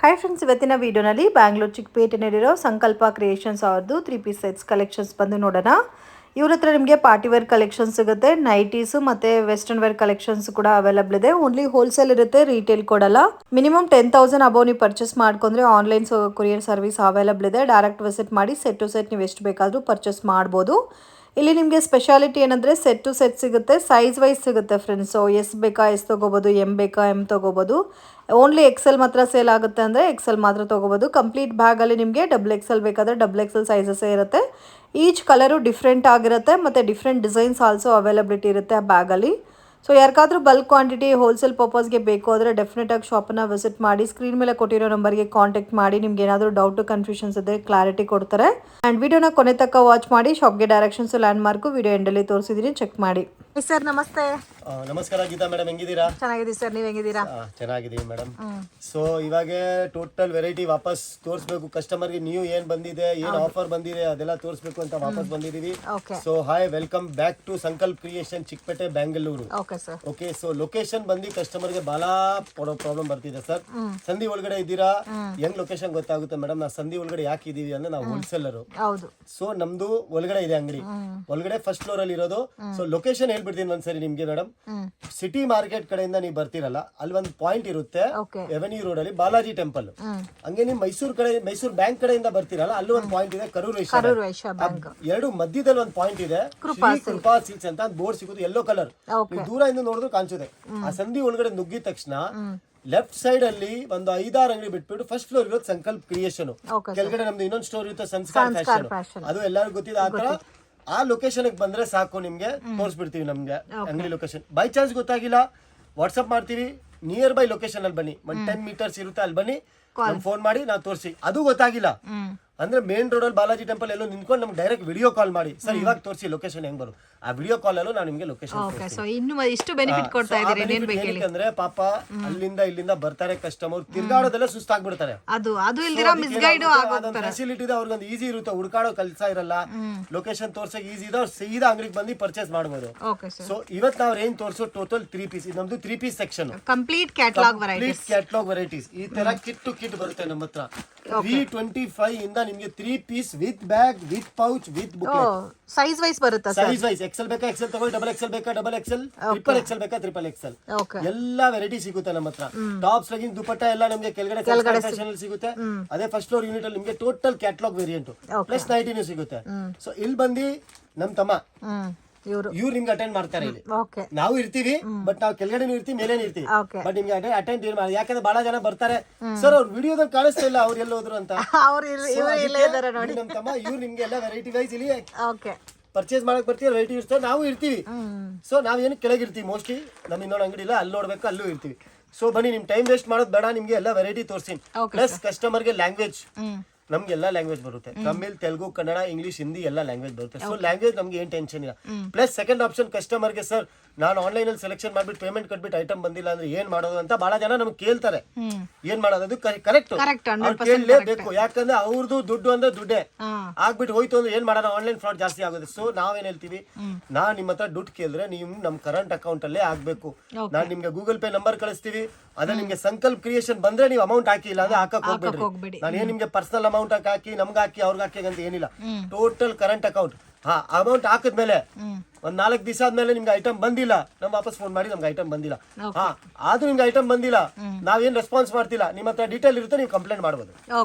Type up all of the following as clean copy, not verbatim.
Hi friends, ಇವತ್ತಿನ ವಿಡಿಯೋನಲ್ಲಿ ಬ್ಯಾಂಗ್ಳೂರ್ ಚಿಕ್ಕಪೇಟೆನಲ್ಲಿರೋ ಸಂಕಲ್ಪ ಕ್ರಿಯೇಷನ್ಸ್ ಅವ್ರದ್ದು 3 ಪೀಸ್ ಸೆಟ್ಸ್ ಕಲೆಕ್ಷನ್ಸ್ ಬಂದು ನೋಡೋಣ. ಇವ್ರ ಹತ್ರ ನಿಮಗೆ ಪಾರ್ಟಿ ವೇರ್ ಕಲೆಕ್ಷನ್ಸ್ ಸಿಗುತ್ತೆ, ನೈಟೀಸು ಮತ್ತು ವೆಸ್ಟರ್ನ್ ವೇರ್ ಕಲೆಕ್ಷನ್ಸ್ ಕೂಡ ಅವೈಲಬಲ್ ಇದೆ. ಓನ್ಲಿ ಹೋಲ್ಸೇಲ್ ಇರುತ್ತೆ, ರೀಟೇಲ್ ಕೊಡಲ್ಲ. ಮಿನಿಮಮ್ 10,000 ಅಬೌವ್ ನೀವು ಪರ್ಚೇಸ್ ಮಾಡ್ಕೊಂಡ್ರೆ ಆನ್ಲೈನ್ ಕೊರಿಯರ್ ಸರ್ವಿಸ್ ಅವೈಲಬಲ್ ಇದೆ. ಡೈರೆಕ್ಟ್ ವಿಸಿಟ್ ಮಾಡಿ ಸೆಟ್ ಟು ಸೆಟ್ ನೀವು ಎಷ್ಟು ಬೇಕಾದರೂ ಪರ್ಚೇಸ್ ಮಾಡ್ಬೋದು. ಇಲ್ಲಿ ನಿಮಗೆ ಸ್ಪೆಷಾಲಿಟಿ ಏನಂದರೆ ಸೆಟ್ ಟು ಸೆಟ್ ಸಿಗುತ್ತೆ, ಸೈಜ್ ವೈಸ್ ಸಿಗುತ್ತೆ ಫ್ರೆಂಡ್ಸ್. ಸೊ ಎಸ್ ಬೇಕಾ ಎಸ್ ತೊಗೋಬೋದು, ಎಮ್ ಬೇಕಾ ಎಮ್ ತೊಗೋಬೋದು. ಓನ್ಲಿ ಎಕ್ಸೆಲ್ ಮಾತ್ರ ಸೇಲ್ ಆಗುತ್ತೆ ಅಂದರೆ ಎಕ್ಸೆಲ್ ಮಾತ್ರ ತೊಗೋಬೋದು. ಕಂಪ್ಲೀಟ್ ಬ್ಯಾಗಲ್ಲಿ ನಿಮಗೆ XXL ಬೇಕಾದರೆ XXL ಸೈಜಸ್ಸೇ ಇರುತ್ತೆ. ಈಚ್ ಕಲರು ಡಿಫ್ರೆಂಟ್ ಆಗಿರುತ್ತೆ ಮತ್ತು ಡಿಫ್ರೆಂಟ್ ಡಿಸೈನ್ಸ್ ಆಲ್ಸೋ ಅವೈಲಬಿಲಿಟಿ ಇರುತ್ತೆ ಆ ಬ್ಯಾಗಲ್ಲಿ. ಸೊ ಯಾರಿಗಾದ್ರೂ ಬಲ್ಕ್ ಕ್ವಾಂಟಿಟಿ ಹೋಲ್ಸೇಲ್ ಪರ್ಪಸ್ಗೆ ಬೇಕು ಅಂದರೆ ಡೆಫಿನೆಟಾಗಿ ಶಾಪನ್ನು ವಿಸಿಟ್ ಮಾಡಿ. ಸ್ಕ್ರೀನ್ ಮೇಲೆ ಕೊಟ್ಟಿರೋ ನಂಬರ್ಗೆ ಕಾಂಟ್ಯಾಕ್ಟ್ ಮಾಡಿ. ನಿಮ್ಗೆ ಏನಾದರೂ ಡೌಟು ಕನ್ಫ್ಯೂಷನ್ಸ್ ಇದ್ದರೆ ಕ್ಲಾರಿಟಿ ಕೊಡ್ತಾರೆ. ಆ್ಯಂಡ್ ವಿಡಿಯೋನ ಕೊನೆ ತನಕ ವಾಚ್ ಮಾಡಿ. ಶಾಪ್ಗೆ ಡೈರೆಕ್ಷನ್ಸು ಲ್ಯಾಂಡ್ ಮಾರ್ಕು ವಿಡಿಯೋ ಎಂಡಲ್ಲಿ ತೋರಿಸಿದ್ದೀನಿ, ಚೆಕ್ ಮಾಡಿ. ಸರ್ ನಮಸ್ತೆ. ನಮಸ್ಕಾರ ಗೀತಾ ಮೇಡಮ್, ಹೆಂಗಿದ್ದೀರಾ? ಚೆನ್ನಾಗಿದ್ದೀವಿ ಸರ್, ನೀವು ಹೆಂಗಿದ್ದೀರಾ? ಚೆನ್ನಾಗಿದ್ದೀವಿ ಮೇಡಮ್. ಸೊ ಇವಾಗ ಟೋಟಲ್ ವೆರೈಟಿ ವಾಪಸ್ ತೋರಿಸ್ಬೇಕು ಕಸ್ಟಮರ್ಗೆ. ನೀವು ಏನ್ ಬಂದಿದೆ, ಏನ್ ಆಫರ್ ಬಂದಿದೆ ಅದೆಲ್ಲ ತೋರಿಸ್ಬೇಕು ಅಂತ ವಾಪಸ್ ಬಂದಿದೀವಿ. So hi, welcome back to Sankalpa creation, Chickpet, Bengaluru. Okay, so location ಬಂದು ಕಸ್ಟಮರ್ಗೆ ಬಾಲಾ ಪ್ರಾಬ್ಲಮ್ ಬರ್ತಿದೆ ಸರ್. ಸಂಧಿ ಒಳಗಡೆ ಇದ್ದೀರಾ, ಹೆಂಗ್ ಲೊಕೇಶನ್ ಗೊತ್ತಾಗುತ್ತೆ ಮೇಡಮ್? ನಾವು ಸಂಧಿ ಒಳಗಡೆ ಯಾಕೆ ಇದೀವಿ ಅಂದ್ರೆ ನಾವು ಹೋಲ್ಸೇಲರ್. ಸೊ ನಮ್ದು ಒಳಗಡೆ ಇದೆ ಅಂಗಡಿ, ಒಳಗಡೆ ಫಸ್ಟ್ ಫ್ಲೋರ್ ಅಲ್ಲಿ ಇರೋದು. ಸೊ ಲೊಕೇಶನ್ ಹೇಳ್ಬಿಡ್ತೀನಿ ಒಂದ್ಸರಿ ನಿಮ್ಗೆ ಮೇಡಮ್. ಸಿಟಿ ಮಾರ್ಕೆಟ್ ಕಡೆಯಿಂದ ನೀವು ಬರ್ತಿರಲ್ಲ, ಅಲ್ಲಿ ಒಂದು ಪಾಯಿಂಟ್ ಇರುತ್ತೆ ಎವೆನ್ಯೂ ರೋಡ್ ಅಲ್ಲಿ, ಬಾಲಾಜಿ ಟೆಂಪಲ್. ಹಂಗೆ ನೀವು ಮೈಸೂರು ಬ್ಯಾಂಕ್ ಕಡೆಯಿಂದ ಬರ್ತಿರಲ್ಲ, ಅಲ್ಲಿ ಒಂದು ಪಾಯಿಂಟ್ ಇದೆ, ಕರೂರ್ ವೈಶ್ಯ ಬ್ಯಾಂಕ್. ಎರಡು ಮಧ್ಯದಲ್ಲಿ ಒಂದು ಪಾಯಿಂಟ್ ಇದೆ, ಕೃಪಾ ಸಿಲ್ಕ್ಸ್ ಅಂತ ಬೋರ್ಡ್ ಸಿಗುತ್ತೆ, ಯೆಲ್ಲೋ ಕಲರ್. ದೂರದಿಂದ ನೋಡಿದ್ರು ಕಾಣಿಸುತ್ತೆ. ಆ ಸಂಧಿ ಒಳಗಡೆ ನುಗ್ಗಿದ ತಕ್ಷಣ ಲೆಫ್ಟ್ ಸೈಡ್ ಅಲ್ಲಿ ಒಂದು 5-6 ಅಂಗಡಿ ಬಿಟ್ಬಿಟ್ಟು ಫಸ್ಟ್ ಫ್ಲೋರ್ ಇರೋದು ಸಂಕಲ್ಪ ಕ್ರಿಯೇಷನ್. ಕೆಳಗಡೆ ನಮ್ದು ಇನ್ನೊಂದು ಸ್ಟೋರ್ ಇರುತ್ತೆ, ಸಂಸ್ಕಾರ ಫ್ಯಾಷನ್. ಅದು ಎಲ್ಲರಿಗೂ ಗೊತ್ತಿದೆ. ಆತರ ಆ ಲೊಕೇಶನ್ ಬಂದ್ರೆ ಸಾಕು, ನಿಮ್ಗೆ ತೋರಿಸ್ಬಿಡ್ತೀವಿ ನಮ್ಗೆ ಅಂಗಡಿ ಲೊಕೇಶನ್. ಬೈ ಚಾನ್ಸ್ ಗೊತ್ತಾಗಿಲ್ಲ, ವಾಟ್ಸ್ಆಪ್ ಮಾಡ್ತೀವಿ. ನಿಯರ್ ಬೈ ಲೊಕೇಶನ್ ಅಲ್ಲಿ ಬನ್ನಿ, 10 ಮೀಟರ್ಸ್ ಇರುತ್ತೆ, ಅಲ್ಲಿ ಬನ್ನಿ, ಫೋನ್ ಮಾಡಿ ನಾವು ತೋರಿಸಿ. ಅದು ಗೊತ್ತಾಗಿಲ್ಲ ಅಂದ್ರೆ ಮೇನ್ ರೋಡ್ ಅಲ್ಲಿ ಬಾಲಾಜಿ ಟೆಂಪಲ್ ಎಲ್ಲೋ ನಿಂತ್ಕೊಂಡು ನಮ್ಗೆ ಡೈರೆಕ್ಟ್ ವಿಡಿಯೋ ಕಾಲ್ ಮಾಡಿ, ಸರ್ ಇವಾಗ ತೋರಿಸಿ ಲೊಕೇಶನ್ ಹೆಂಗ್ ಬರು. ಆ ವಿಡಿಯೋ ಕಾಲ್ ಅಲ್ಲೂ ನಾನು ನಿಮ್ಗೆ ಲೊಕೇಶನ್ ಅಂದ್ರೆ ಪಾಪ ಅಲ್ಲಿಂದ ಇಲ್ಲಿಂದ ಬರ್ತಾರೆ ಕಸ್ಟಮರ್, ತಿರ್ಗಾಡೋದೆಲ್ಲ ಸುಸ್ತಾಗ್ಬಿಡ್ತಾರೆ. ಫೆಸಿಲಿಟಿ ಇದೆ, ಅವ್ರಿಗೊಂದು ಈಸಿ ಇರುತ್ತೆ, ಹುಡ್ಕಾಡೋ ಕೆಲಸ ಇರಲ್ಲ, ಲೊಕೇಶನ್ ತೋರ್ಸಕ್ ಈಸಿ ಇದೆ, ಸೀದಾ ಅಂಗಡಿಗೆ ಬಂದು ಪರ್ಚೇಸ್ ಮಾಡಬಹುದು. ಸೊ ಇವತ್ತು ನಾವು ಏನ್ ತೋರಿಸೋ ಟೋಟಲ್ 3 ಪೀಸ್, ಇದು ನಮ್ದು 3 piece section, complete catalogue varieties. ಈ ತರ ಕಿಟ್ ಟು ಕಿಟ್ ಬರುತ್ತೆ ನಮ್ಮ ಹತ್ರ. 325 ಇಂದ ನಿಮ್ಗೆ 3 piece with bag, with pouch, with booklet. Size wise ಬರುತ್ತೆ. ಸೈಜ್ ವೈಸ್ ಎಕ್ಸೆಲ್ ಬೇಕಾ ಎಕ್ಸೆಲ್ ತಗೊಳ್ಳಿ, XXL ಬೇಕಾ XXL, XXL ಬೇಕಾ XXL. ಎಲ್ಲಾ ವೆರೈಟಿ ಸಿಗುತ್ತೆ ನಮ್ಮ ಹತ್ರ. ಟಾಪ್ಸ್, ಲೆಗಿಂಗ್ಸ್, ದುಪಟ್ಟ ಎಲ್ಲ ನಮ್ಗೆ ಕೆಳಗಡೆ ಫ್ಯಾಷನ್ ಅಲ್ಲಿ ಸಿಗುತ್ತೆ. ಅದೇ ಫಸ್ಟ್ ಫ್ಲೋರ್ ಯೂನಿಟ್ ಅಲ್ಲಿ ನಿಮ್ಗೆ ಟೋಟಲ್ ಕ್ಯಾಟಲಾಗ್ ವೇರಿಯಂಟ್ ಪ್ಲಸ್ ನೈಟಿನೂ ಸಿಗುತ್ತೆ. ಸೊ ಇಲ್ಲಿ ಬಂದು ನಮ್ ತಮ್ಮ ಇವ್ರು ನಿಮ್ಗೆ ಅಟೆಂಡ್ ಮಾಡ್ತಾರೆ. ಇಲ್ಲಿ ನಾವು ಇರ್ತೀವಿ, ಬಟ್ ನಾವು ಕೆಳಗಡೆ ಇರ್ತೀವಿ, ಮೇಲೇನೆ ಇರ್ತೀವಿ, ಬಟ್ ನಿಮ್ಗೆ ಅಟೆಂಡ್ ಯಾಕಂದ್ರೆ ಬಹಳ ಜನ ಬರ್ತಾರೆ, ಸರ್ ಅವ್ರ ವಿಡಿಯೋದಲ್ಲಿ ಕಾಣಿಸ್ತಾ ಇಲ್ಲ, ಅವ್ರು ಎಲ್ಲ ಹೋದ್ರು ಅಂತ. ನಮ್ ತಮ್ಮ ಇವ್ರು ನಿಮ್ಗೆ ಎಲ್ಲ ವೆರೈಟಿ ವೈಸ್ ಇಲ್ಲಿ ಪರ್ಚೇಸ್ ಮಾಡಕ್ ಬರ್ತೀವಿ, ವೆರೈಟಿ ಇರ್ತಾರೆ, ನಾವು ಇರ್ತೀವಿ. ಸೊ ನಾವೇನು ಕೆಳಗಿರ್ತೀವಿ ಮೋಸ್ಟ್ಲಿ, ನಮ್ ಇನ್ನೊಂದು ಅಂಗಡಿ ಇಲ್ಲ, ಅಲ್ಲಿ ನೋಡ್ಬೇಕು, ಅಲ್ಲೂ ಇರ್ತೀವಿ. ಸೊ ಬನ್ನಿ, ನಿಮ್ ಟೈಮ್ ವೇಸ್ಟ್ ಮಾಡೋದು ಬೇಡ, ನಿಮ್ಗೆ ಎಲ್ಲ ವೆರೈಟಿ ತೋರಿಸ್ತೀನಿ. ಪ್ಲಸ್ ಕಸ್ಟಮರ್ಗೆ ಲ್ಯಾಂಗ್ವೇಜ್, ನಮ್ಗೆ ಎಲ್ಲ ಲ್ಯಾಂಗ್ವೇಜ್ ಬರುತ್ತೆ, ತಮಿಳ್, ತೆಲುಗು, ಕನ್ನಡ, ಇಂಗ್ಲಿಷ್, ಹಿಂದಿ ಎಲ್ಲ ಲ್ಯಾಂಗ್ವೇಜ್ ಬರುತ್ತೆ. ಸೊ ಲ್ಯಾಂಗ್ವೇಜ್ ನಮ್ಗೆ ಏನ್ ಟೆನ್ಷನ್ ಇಲ್ಲ. ಪ್ಲಸ್ ಸೆಕೆಂಡ್ ಆಪ್ಷನ್ ಕಸ್ಟಮರ್ಗೆ, ಸರ್ ನಾನು ಆನ್ಲೈನ್ ಅಲ್ಲಿ ಸೆಲೆಕ್ಷನ್ ಮಾಡ್ಬಿಟ್ಟು ಪೇಮೆಂಟ್ ಕಟ್ಬಿಟ್ಟು ಐಟಮ್ ಬಂದಿಲ್ಲ ಅಂದ್ರೆ ಏನ್ ಮಾಡೋದು ಅಂತ ಬಹಳ ಜನ ನಮ್ಗೆ ಕೇಳ್ತಾರೆ. ಏನ್ ಮಾಡೋದು? ಅದು ಕರೆಕ್ಟ್, ಕೇಳಲೇಬೇಕು. ಯಾಕಂದ್ರೆ ಅವ್ರದ್ದು ದುಡ್ಡು ಅಂದ್ರೆ ದುಡ್ಡೇ ಆಗ್ಬಿಟ್ಟು ಹೋಯ್ತು ಅಂದ್ರೆ ಏನ್ ಮಾಡೋಣ, ಆನ್ಲೈನ್ ಫ್ರಾಡ್ ಜಾಸ್ತಿ ಆಗುತ್ತೆ. ಸೊ ನಾವೇನ್ ಹೇಳ್ತೀವಿ, ನಾನ್ ನಿಮ್ಮ ಹತ್ರ ದುಡ್ಡು ಕೇಳಿದ್ರೆ ನೀವು ನಮ್ ಕರೆಂಟ್ ಅಕೌಂಟ್ ಅಲ್ಲೇ ಆಗ್ಬೇಕು. ನಾನ್ ನಿಮ್ಗೆ ಗೂಗಲ್ ಪೇ ನಂಬರ್ ಕಳಿಸ್ತೀವಿ, ಅದೇ ನಿಮ್ಗೆ ಸಂಕಲ್ಪ ಕ್ರಿಯೇಷನ್ ಬಂದ್ರೆ ನೀವು ಅಮೌಂಟ್ ಹಾಕಿ, ಇಲ್ಲ ಅಂದ್ರೆ ಹಾಕಕ್ ಹೋಗ್ಬೇಡ್ರಿ. ನಾನು ಏನ್ ನಿಮ್ಗೆ ಪರ್ಸನಲ್ ಅಮೌಂಟ್ ಹಾಕಿ ನಮ್ಗೆ ಹಾಕಿ ಅವ್ರಿಗೆ ಹಾಕಿ ಅಂತ ಏನಿಲ್ಲ. Total current account. ಅಮೌಂಟ್ ಹಾಕಿದ್ಮೇಲೆ ಒಂದ್ 4 ದಿವಸ ಆದ್ಮೇಲೆ ನಿಮ್ಗೆ ಐಟಮ್ ಬಂದಿಲ್ಲ, ನಮ್ ವಾಪಸ್ ಫೋನ್ ಮಾಡಿ ನಮ್ಗೆ ಐಟಮ್ ಬಂದಿಲ್ಲ, ಆದ್ರೂ ನಿಮ್ಗೆ ಐಟಮ್ ಬಂದಿಲ್ಲ, ನಾವೇನ್ ರೆಸ್ಪಾನ್ಸ್ ಮಾಡ್ತಿಲ್ಲ, ನಿಮ್ಮ ಹತ್ರ ಡೀಟೇಲ್ ಇರುತ್ತೆ, ನೀವು ಕಂಪ್ಲೇಂಟ್ ಮಾಡಬಹುದು.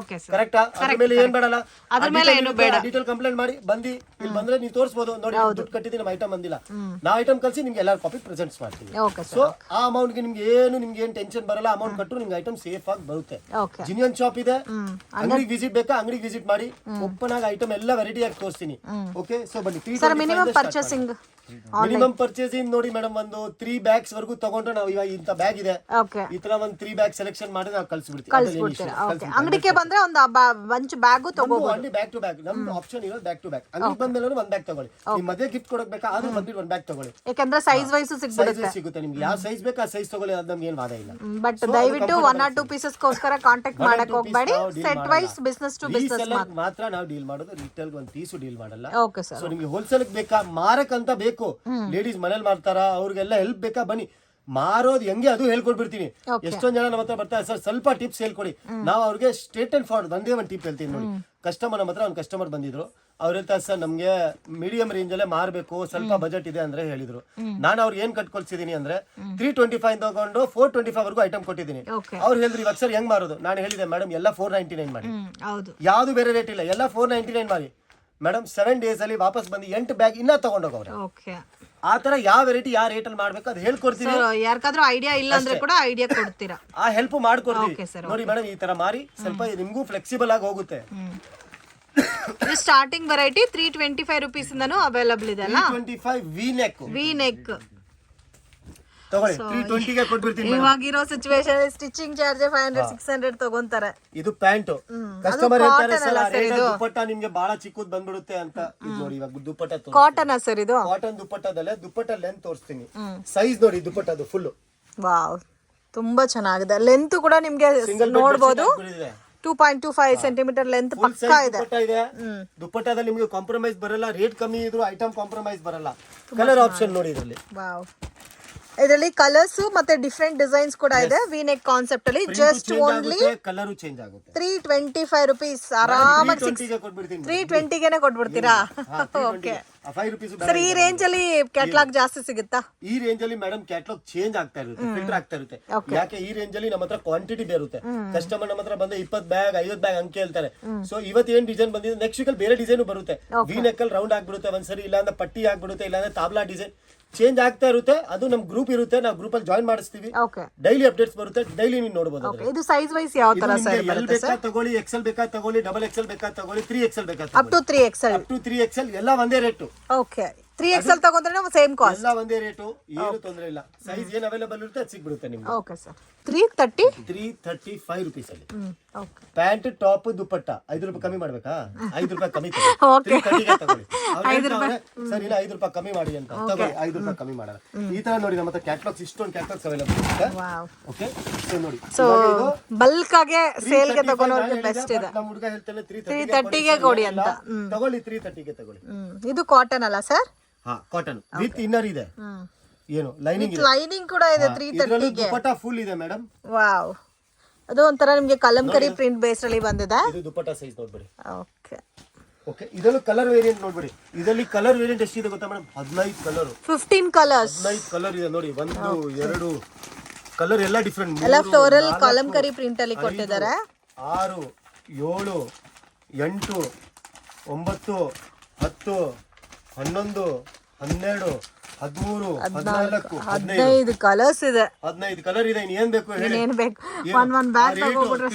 ಕರೆಕ್ಟಾ? ಅದ್ರ ಮೇಲೆ ಏನ್ ಬೇಡಲ್ಲ, ಡೀಟೇಲ್ ಕಂಪ್ಲೇಂಟ್ ಮಾಡಿ ಬಂದು ಇಲ್ಲಿ ಬಂದ್ರೆ ನೀವು ತೋರಿಸಬಹುದು, ನೋಡಿ ದುಡ್ಡು ಕಟ್ಟಿದ್ದೀನಿ, ನಮ್ಮ ಐಟಮ್ ಬಂದಿಲ್ಲ, ನಾವು ಐಟಮ್ ಕಳ್ಸಿ ನಿಮ್ಗೆ ಎಲ್ಲಾರು ಕಾಪಿ ಪ್ರೆಸೆಂಟ್ಸ್ ಮಾಡ್ತೀವಿ. ಸೊ ಆ ಅಮೌಂಟ್ ಗೆ ನಿಮ್ಗೆ ಏನ್ ಟೆನ್ಷನ್ ಬರಲ್ಲ, ಅಮೌಂಟ್ ಕಟ್ಟು ನಿಮ್ಗೆ ಐಟಮ್ ಸೇಫ್ ಆಗಿ ಬರುತ್ತೆ. ಜಿನಿಯನ್ ಶಾಪ್ ಇದೆ, ಅಂಗಡಿಗೆ ವಿಸಿಟ್ ಬೇಕಾ ಅಂಗಡಿಗೆ ವಿಸಿಟ್ ಮಾಡಿ, ಓಪನ್ ಆಗಿ ಐಟಮ್ ಎಲ್ಲ ವೆರೈಟಿ ಆಗಿ ತೋರಿಸ್ತೀನಿ. ಓಕೆ, ಸೊ ಬನ್ನಿ. ಮಿನಿಮಮ್ ಪರ್ಚೇಸಿಂಗ್ ನೋಡಿ ಮೇಡಮ್, ಒಂದು 3 ಬ್ಯಾಗ್ಸ್ ವರೆಗೂ ತಗೊಂಡ್ರೆ ನಾವು ಇವಾಗ ಇಂತ ಬ್ಯಾಗ್ ಇದೆ, ಈ ತರ ಒಂದು 3 ಬ್ಯಾಗ್ ಸೆಲೆಕ್ಷನ್ ಮಾಡಿ ನಾವು ಕಳ್ಸಿಬಿಡ್ತೀವಿ. ಅಂಗಡಿಗೆ ಬಂದ್ರೆ ಒಂದು ಬಂಚ್ ಬ್ಯಾಗ್ ತಗೋಬಹುದು, ಬ್ಯಾಗ್ ಟು ಬ್ಯಾಗ್ ನಮ್ ಆಪ್ಷನ್ ಇರೋದು. ಬ್ಯಾಗ್ ಟು ಬ್ಯಾಗ್ ಅಂಗಡಿ ಬಂದ್ಮೇಲೆ ಒಂದು ಬ್ಯಾಗ್ ತಗೊಳ್ಳಿ, ಈ ಮದುವೆ ಗಿಫ್ಟ್ ಕೊಡಕ್ ಬೇಕಾ ಆದ್ರೂ ಬಂದ್ಬಿಟ್ಟು ಒಂದು ಬ್ಯಾಗ್ ತಗೊಳ್ಳಿ, ಯಾಕಂದ್ರೆ ಸೈಜ್ ವೈಸ್ ಸಿಗುತ್ತೆ ನಿಮ್ಗೆ. ಯಾವ ಸೈಜ್ ಬೇಕಾ ಆ ಸೈಜ್ ತಗೊಳ್ಳಿ, ಅದು ನಮ್ಗೆ ಏನ್ ವಾದ ಇಲ್ಲ. ಬಟ್ ದಯವಿಟ್ಟು 1 or 2 ಪೀಸಸ್ ಗೋಸ್ಕರ ಕಾಂಟ್ಯಾಕ್ಟ್ ಮಾಡಕ್ ಹೋಗಬೇಡಿ. Set wise business to business ಮಾತ್ರ ನಾವು ಡೀಲ್ ಮಾಡೋದು, ರಿಟೇಲ್ ಒಂದು ಪೀಸು ಡೀಲ್ ಮಾಡಲ್ಲ. ಸೊ ನಿಮ್ಗೆ ಹೋಲ್ಸೇಲ್ ಬೇಕಾ, ಮಾರಕ್ ಅಂತ ಬೇಕು, ಲೇಡೀಸ್ ಮನೇಲಿ ಮಾಡ್ತಾರ, ಅವ್ರಿಗೆಲ್ಲ ಹೆಲ್ಪ್ ಬೇಕಾ, ಬನ್ನಿ ಮಾರೋದು ಹೆಂಗೆ ಅದು ಹೇಳ್ಕೊಡ್ಬಿಡ್ತೀನಿ. ಎಷ್ಟೊಂದ್ ಜನ ನಮ್ಮ ಹತ್ರ ಬರ್ತಾರೆ, ಸರ್ ಸ್ವಲ್ಪ ಟಿಪ್ಸ್ ಹೇಳ್ಕೊಡಿ. ನಾವು ಅವ್ರಿಗೆ ಸ್ಟ್ರೇಟ್ ಅಂಡ್ ಫಾರ್ವರ್ಡ್ ಒಂದೇ ಒಂದು ಟಿಪ್ ಹೇಳ್ತೀನಿ ನೋಡಿ. ಕಸ್ಟಮರ್ ನಮ್ಮ ಹತ್ರ ಒಂದು ಕಸ್ಟಮರ್ ಬಂದಿದ್ರು, ಅವ್ರು ಹೇಳ್ತಾರೆ ಸರ್ ನಮ್ಗೆ ಮೀಡಿಯಂ ರೇಂಜ್ ಅಲ್ಲೇ ಮಾರ್ಬೇಕು, ಸ್ವಲ್ಪ ಬಜೆಟ್ ಇದೆ ಅಂದ್ರೆ ಹೇಳಿದ್ರು. ನಾನು ಅವ್ರಿಗೆ ಏನ್ ಕಟ್ಕೊಳ್ಸಿದೀನಿ ಅಂದ್ರೆ 325 ತಗೊಂಡು 425 ವರ್ಗೂ ಐಟಮ್ ಕೊಟ್ಟಿದ್ದೀನಿ. ಅವ್ರು ಹೇಳಿದ್ರು ಇವಾಗ ಸರ್ ಹೆಂಗ್ ಮಾರೋದು? ನಾನು ಹೇಳಿದೆ ಮೇಡಮ್ ಎಲ್ಲ 499 ಮಾಡಿ, ಯಾವ್ದು ಬೇರೆ ರೇಟ್ ಇಲ್ಲ, ಎಲ್ಲ 499 ಮಾಡಿ ಮೇಡಮ್. 7 days ಅಲ್ಲಿ ವಾಪಸ್ ಬಂದು 8 ಬ್ಯಾಗ್ ಇನ್ನ ತಗೊಂಡೋಗವ್ರೆ. ಆ ತರ ಯಾವ ವೆರೈಟಿ ಯಾವ ರೇಟ್ ಅಲ್ಲಿ ಮಾಡ್ಬೇಕು ಅದು ಹೇಳ್ಕೊಡ್ತೀನಿ. ಯಾರಿಗಾದ್ರೂ ಐಡಿಯಾ ಇಲ್ಲ ಅಂದ್ರೆ ಕೂಡ ಐಡಿಯಾ ಕೊಡ್ತೀರಾ, ಆ ಹೆಲ್ಪ್ ಮಾಡ್ಕೊಡ್ತೀವಿ. ನೋಡಿ ಮೇಡಮ್ ಈ ತರ ಮಾರಿ ಸ್ವಲ್ಪ ನಿಮ್ಗೂ ಫ್ಲೆಕ್ಸಿಬಲ್ ಆಗಿ ಹೋಗುತ್ತೆ. ಸ್ಟಾರ್ಟಿಂಗ್ ವೆರೈಟಿ 325 rupees ಇಂದನೂ ಅವೈಲಬಲ್ ಇದೆ ಅಲ್ಲ. 325 ವಿ ನೆಕ್ ತಗೊಳ್ಳಿ, 320 ಗೆ ಕೊಟ್ಬಿಡ್ತೀನಿ. ಇವಾಗಿರೋ ಸಿಚುವೇಶನ್ ಸ್ಟಿಚಿಂಗ್ ಚಾರ್ಜ್ 500-600 ತಗೊಂತಾರೆ. ಇದು ಪ್ಯಾಂಟ್. ಕಸ್ಟಮರ್ ಹೇಳ್ತಾರೆ ಸರ್ ದುಪ್ಪಟ್ಟ ನಿಮ್ಗೆ ಬಹಳ ಚಿಕ್ಕದ್ ಬಂದ್ಬಿಡುತ್ತೆ ಅಂತ. ಇದು ನೋಡಿ ಇವಾಗ ದುಪ್ಪಟ್ಟ ಕಾಟನ್ ಸರ್, ಇದು ಕಾಟನ್ ದುಪ್ಪಟ್ಟದಲ್ಲೇ ದುಪ್ಪಟ್ಟ ಲೆಂತ್ ತೋರಿಸ್ತೀನಿ. ಸೈಜ್ ನೋಡಿ ದುಪ್ಪಟ್ಟದು ಫುಲ್ ವಾವ್ ತುಂಬಾ ಚೆನ್ನಾಗಿದೆ. ಲೆಂತ್ ಕೂಡ ನಿಮ್ಗೆ ನೋಡಬಹುದು, 2.25 centimeter ಲೆಂತ್ ಪಕ್ಕಾ ಇದೆ. ದುಪ್ಪಟ್ಟದಲ್ಲಿ ನಿಮ್ಗೆ ಕಾಂಪ್ರಮೈಸ್ ಬರಲ್ಲ, ರೇಟ್ ಕಮ್ಮಿ ಇದ್ರು ಐಟಮ್ ಕಾಂಪ್ರಮೈಸ್ ಬರಲ್ಲ. ಕಲರ್ ಆಪ್ಷನ್ ನೋಡಿ ಇದರಲ್ಲಿ. ವಾವ್, ಇದರಲ್ಲಿ ಕಲರ್ಸ್ ಮತ್ತೆ ಡಿಫರೆಂಟ್ ಡಿಸೈನ್ಸ್ ಕೂಡ ಇದೆ. ವಿ ನೆಕ್ ಕಾನ್ಸೆಪ್ಟ್ ಅಲ್ಲಿ ಜಸ್ಟ್ ಓನ್ಲಿ ಕಲರ್ ಚೇಂಜ್ ಆಗುತ್ತೆ. 325 rupees ಆರಾಮಾಗಿ 320 ಗೆನೆ ಕೊಟ್ಬಿಡ್ತೀರಾ? ಓಕೆ, 5 rupees ಸರ್ ಈ ರೇಂಜ್ ಅಲ್ಲಿ ಕ್ಯಾಟಲಾಗ್ ಜಾಸ್ತಿ ಸಿಗುತ್ತಾ? ಈ ರೇಂಜ್ ಅಲ್ಲಿ ಮೇಡಮ್ ಕ್ಯಾಟಲಾಗ್ ಚೇಂಜ್ ಆಗ್ತಾ ಇರುತ್ತೆ, ಫಿಲ್ಟರ್ ಆಗ್ತಾ ಇರುತ್ತೆ. ಯಾಕೆ ಈ ರೇಂಜ್ ಅಲ್ಲಿ ನಮ್ಮ ಹತ್ರ ಕ್ವಾಂಟಿಟಿ ಬೇರುತ್ತೆ. ಕಸ್ಟಮರ್ ನಮ್ಮ ಹತ್ರ ಬಂದ 20 ಬ್ಯಾಗ್ 50 ಬ್ಯಾಗ್ ಅಂಕೆ ಹೇಳ್ತಾರೆ. ಸೊ ಇವತ್ತು ಏನ್ ಡಿಸೈನ್ ಬಂದಿದೆ ನೆಕ್ಸ್ಟ್ ವೀಕ್ ಅಲ್ಲಿ ಬೇರೆ ಡಿಸೈನ್ ಬರುತ್ತೆ. ವಿ ನೆಕ್ ಅಲ್ಲಿ ರೌಂಡ್ ಆಗ್ಬಿಡುತ್ತೆ ಒಂದ್ಸರಿ, ಇಲ್ಲಾಂದ್ರೆ ಪಟ್ಟಿ ಆಗ್ಬಿಡುತ್ತೆ, ಇಲ್ಲಾಂದ್ರೆ ತಾಬ್ಲಾ ಡಿಸೈನ್ ಚೇಂಜ್ ಆಗ್ತಾ ಇರುತ್ತೆ. ಅದು ನಮ್ ಗ್ರೂಪ್ ಇರುತ್ತೆ, ನಾವು ಗ್ರೂಪ್ ಅಲ್ಲಿ ಜಾಯಿನ್ ಮಾಡಿಸ್ತೀವಿ. ಡೈಲಿ ಅಪ್ಡೇಟ್ಸ್ ಬರುತ್ತೆ, ಡೈಲಿ ನೀವು ನೋಡಬಹುದು. ಇದು ಸೈಜ್ ವೈಸ್ ಯಾವ ತರ ಸರ್ ಬರುತ್ತೆ? ಬೇಕಾ ತಗೊಳ್ಳಿ, ಎಕ್ಸೆಲ್ ಬೇಕಾ ತಗೊಳ್ಳಿ, ಡಬಲ್ ಎಕ್ಸೆಲ್ ಬೇಕಾ ತಗೊಳ್ಳಿ, 3XL ಬೇಕಾ up to 3XL. Up to 3XL ಎಲ್ಲ ಒಂದೇ ರೇಟ್. ಓಕೆ, 3XL ತಗೊಂಡ್ರೆ ಸೇಮ್ ಕಾಸ್ಟ್, ಎಲ್ಲ ಒಂದೇ ರೇಟ್, ಏನು ತೊಂದರೆ ಇಲ್ಲ. ಸೈಜ್ ಏನ್ ಅವೈಲೇಬಲ್ ಇರುತ್ತೆ ಅದು ಸಿಗ್ಬಿಡುತ್ತೆ ನಿಮ್ಗೆ. ಓಕೆ ಸರ್, 335 rupees ಅಲ್ಲಿ ಓಕೆ. ಪ್ಯಾಂಟ್ ಟಾಪ್ ದುಪ್ಪಟ್ಟ 5 ರೂಪಾಯಿ ಕಮ್ಮಿ ಮಾಡ್ಬೇಕಾ? 5 ರೂಪಾಯಿ ಕಮ್ಮಿ ತಗೊಳ್ಳಿ, 330 ಗೆ ತಗೊಳ್ಳಿ. ಸರ್ ಇಲ್ಲ 5 ರೂಪಾಯಿ ಕಮ್ಮಿ ಮಾಡಿ ಅಂತ ತಗೊಳ್ಳಿ, 5 ರೂಪಾಯಿ ಕಮ್ಮಿ ಮಾಡಲ್ಲ. ಈ ತರ ನೋಡಿ ನಮ್ಮ ಹತ್ರ ಕ್ಯಾಟಲಾಗ್ಸ್ ಇಷ್ಟೊಂದು ಕ್ಯಾಟಲಾಗ್ಸ್ ಅವೈಲೇಬಲ್ ಇದೆ. ಓಕೆ, ಸೊ ನೋಡಿ ಸೊ ಬಲ್ಕ್ ಆಗಿ ಸೇಲ್ ಗೆ ತಗೊಂಡೋರ್ಗೆ ಬೆಸ್ಟ್ ಇದೆ. ನಮ್ಮ ಹುಡುಗ ಹೇಳ್ತಾನೆ 330 ಗೆ ಕೊಡಿ ಅಂತ. ತಗೊಳ್ಳಿ, 330 ಗೆ ತಗೊಳ್ಳಿ. ಇದು ಕಾಟನ್ ಅಲ್ಲ ಸರ್? ಹಾ, ಕಾಟನ್ ವಿತ್ ಇನ್ನರ್ ಇದೆ. ಏನು ಲೈನಿಂಗ್ ಇದೆ, ಲೈನಿಂಗ್ ಕೂಡ ಇದೆ 330 ಗೆ. ದುಪ್ಪಟ್ಟ ಫುಲ್ ಇದೆ ಮೇಡಮ್. ವಾವ್, ಅದು ಒಂಥರ ನಿಮಗೆ ಕಲಂಕರಿ ಪ್ರಿಂಟ್ ಬೇಸ್ ಅಲ್ಲಿ ಬಂದಿದೆ. ಇದು ದುಪ್ಪಟ್ಟ ಸೈಜ್ ನೋಡ್ಬಿಡಿ. ಓಕೆ ಓಕೆ, ಇದರಲ್ಲಿ ಕಲರ್ ವೇರಿಯಂಟ್ ನೋಡ್ಬಿಡಿ. ಇದರಲ್ಲಿ ಕಲರ್ ವೇರಿಯಂಟ್ ಎಷ್ಟಿದೆ ಗೊತ್ತಾ ಮೇಡಮ್? 15 ಕಲರ್, 15 ಕಲರ್ಸ್, 15 ಕಲರ್ ಇದೆ ನೋಡಿ. 1 2 ಕಲರ್ ಎಲ್ಲ ಡಿಫರೆಂಟ್. ಎಲ್ಲ ಫ್ಲೋರಲ್ ಕಲಂಕರಿ ಪ್ರಿಂಟ್ ಅಲ್ಲಿ ಕೊಟ್ಟಿದ್ದಾರೆ. 6 7 8 9 10 11 12 13 14 15 ಕಲರ್ಸ್ ಇದೆ. 15 ಕಲರ್ ಇದೆ. ಇನ್ನು ಏನ್ ಬೇಕು ಹೇಳಿ? ಏನ್ ಬೇಕು? ಒಂದ್ ಬ್ಯಾಗ್ ತಗೋಬಿಟ್ರೆ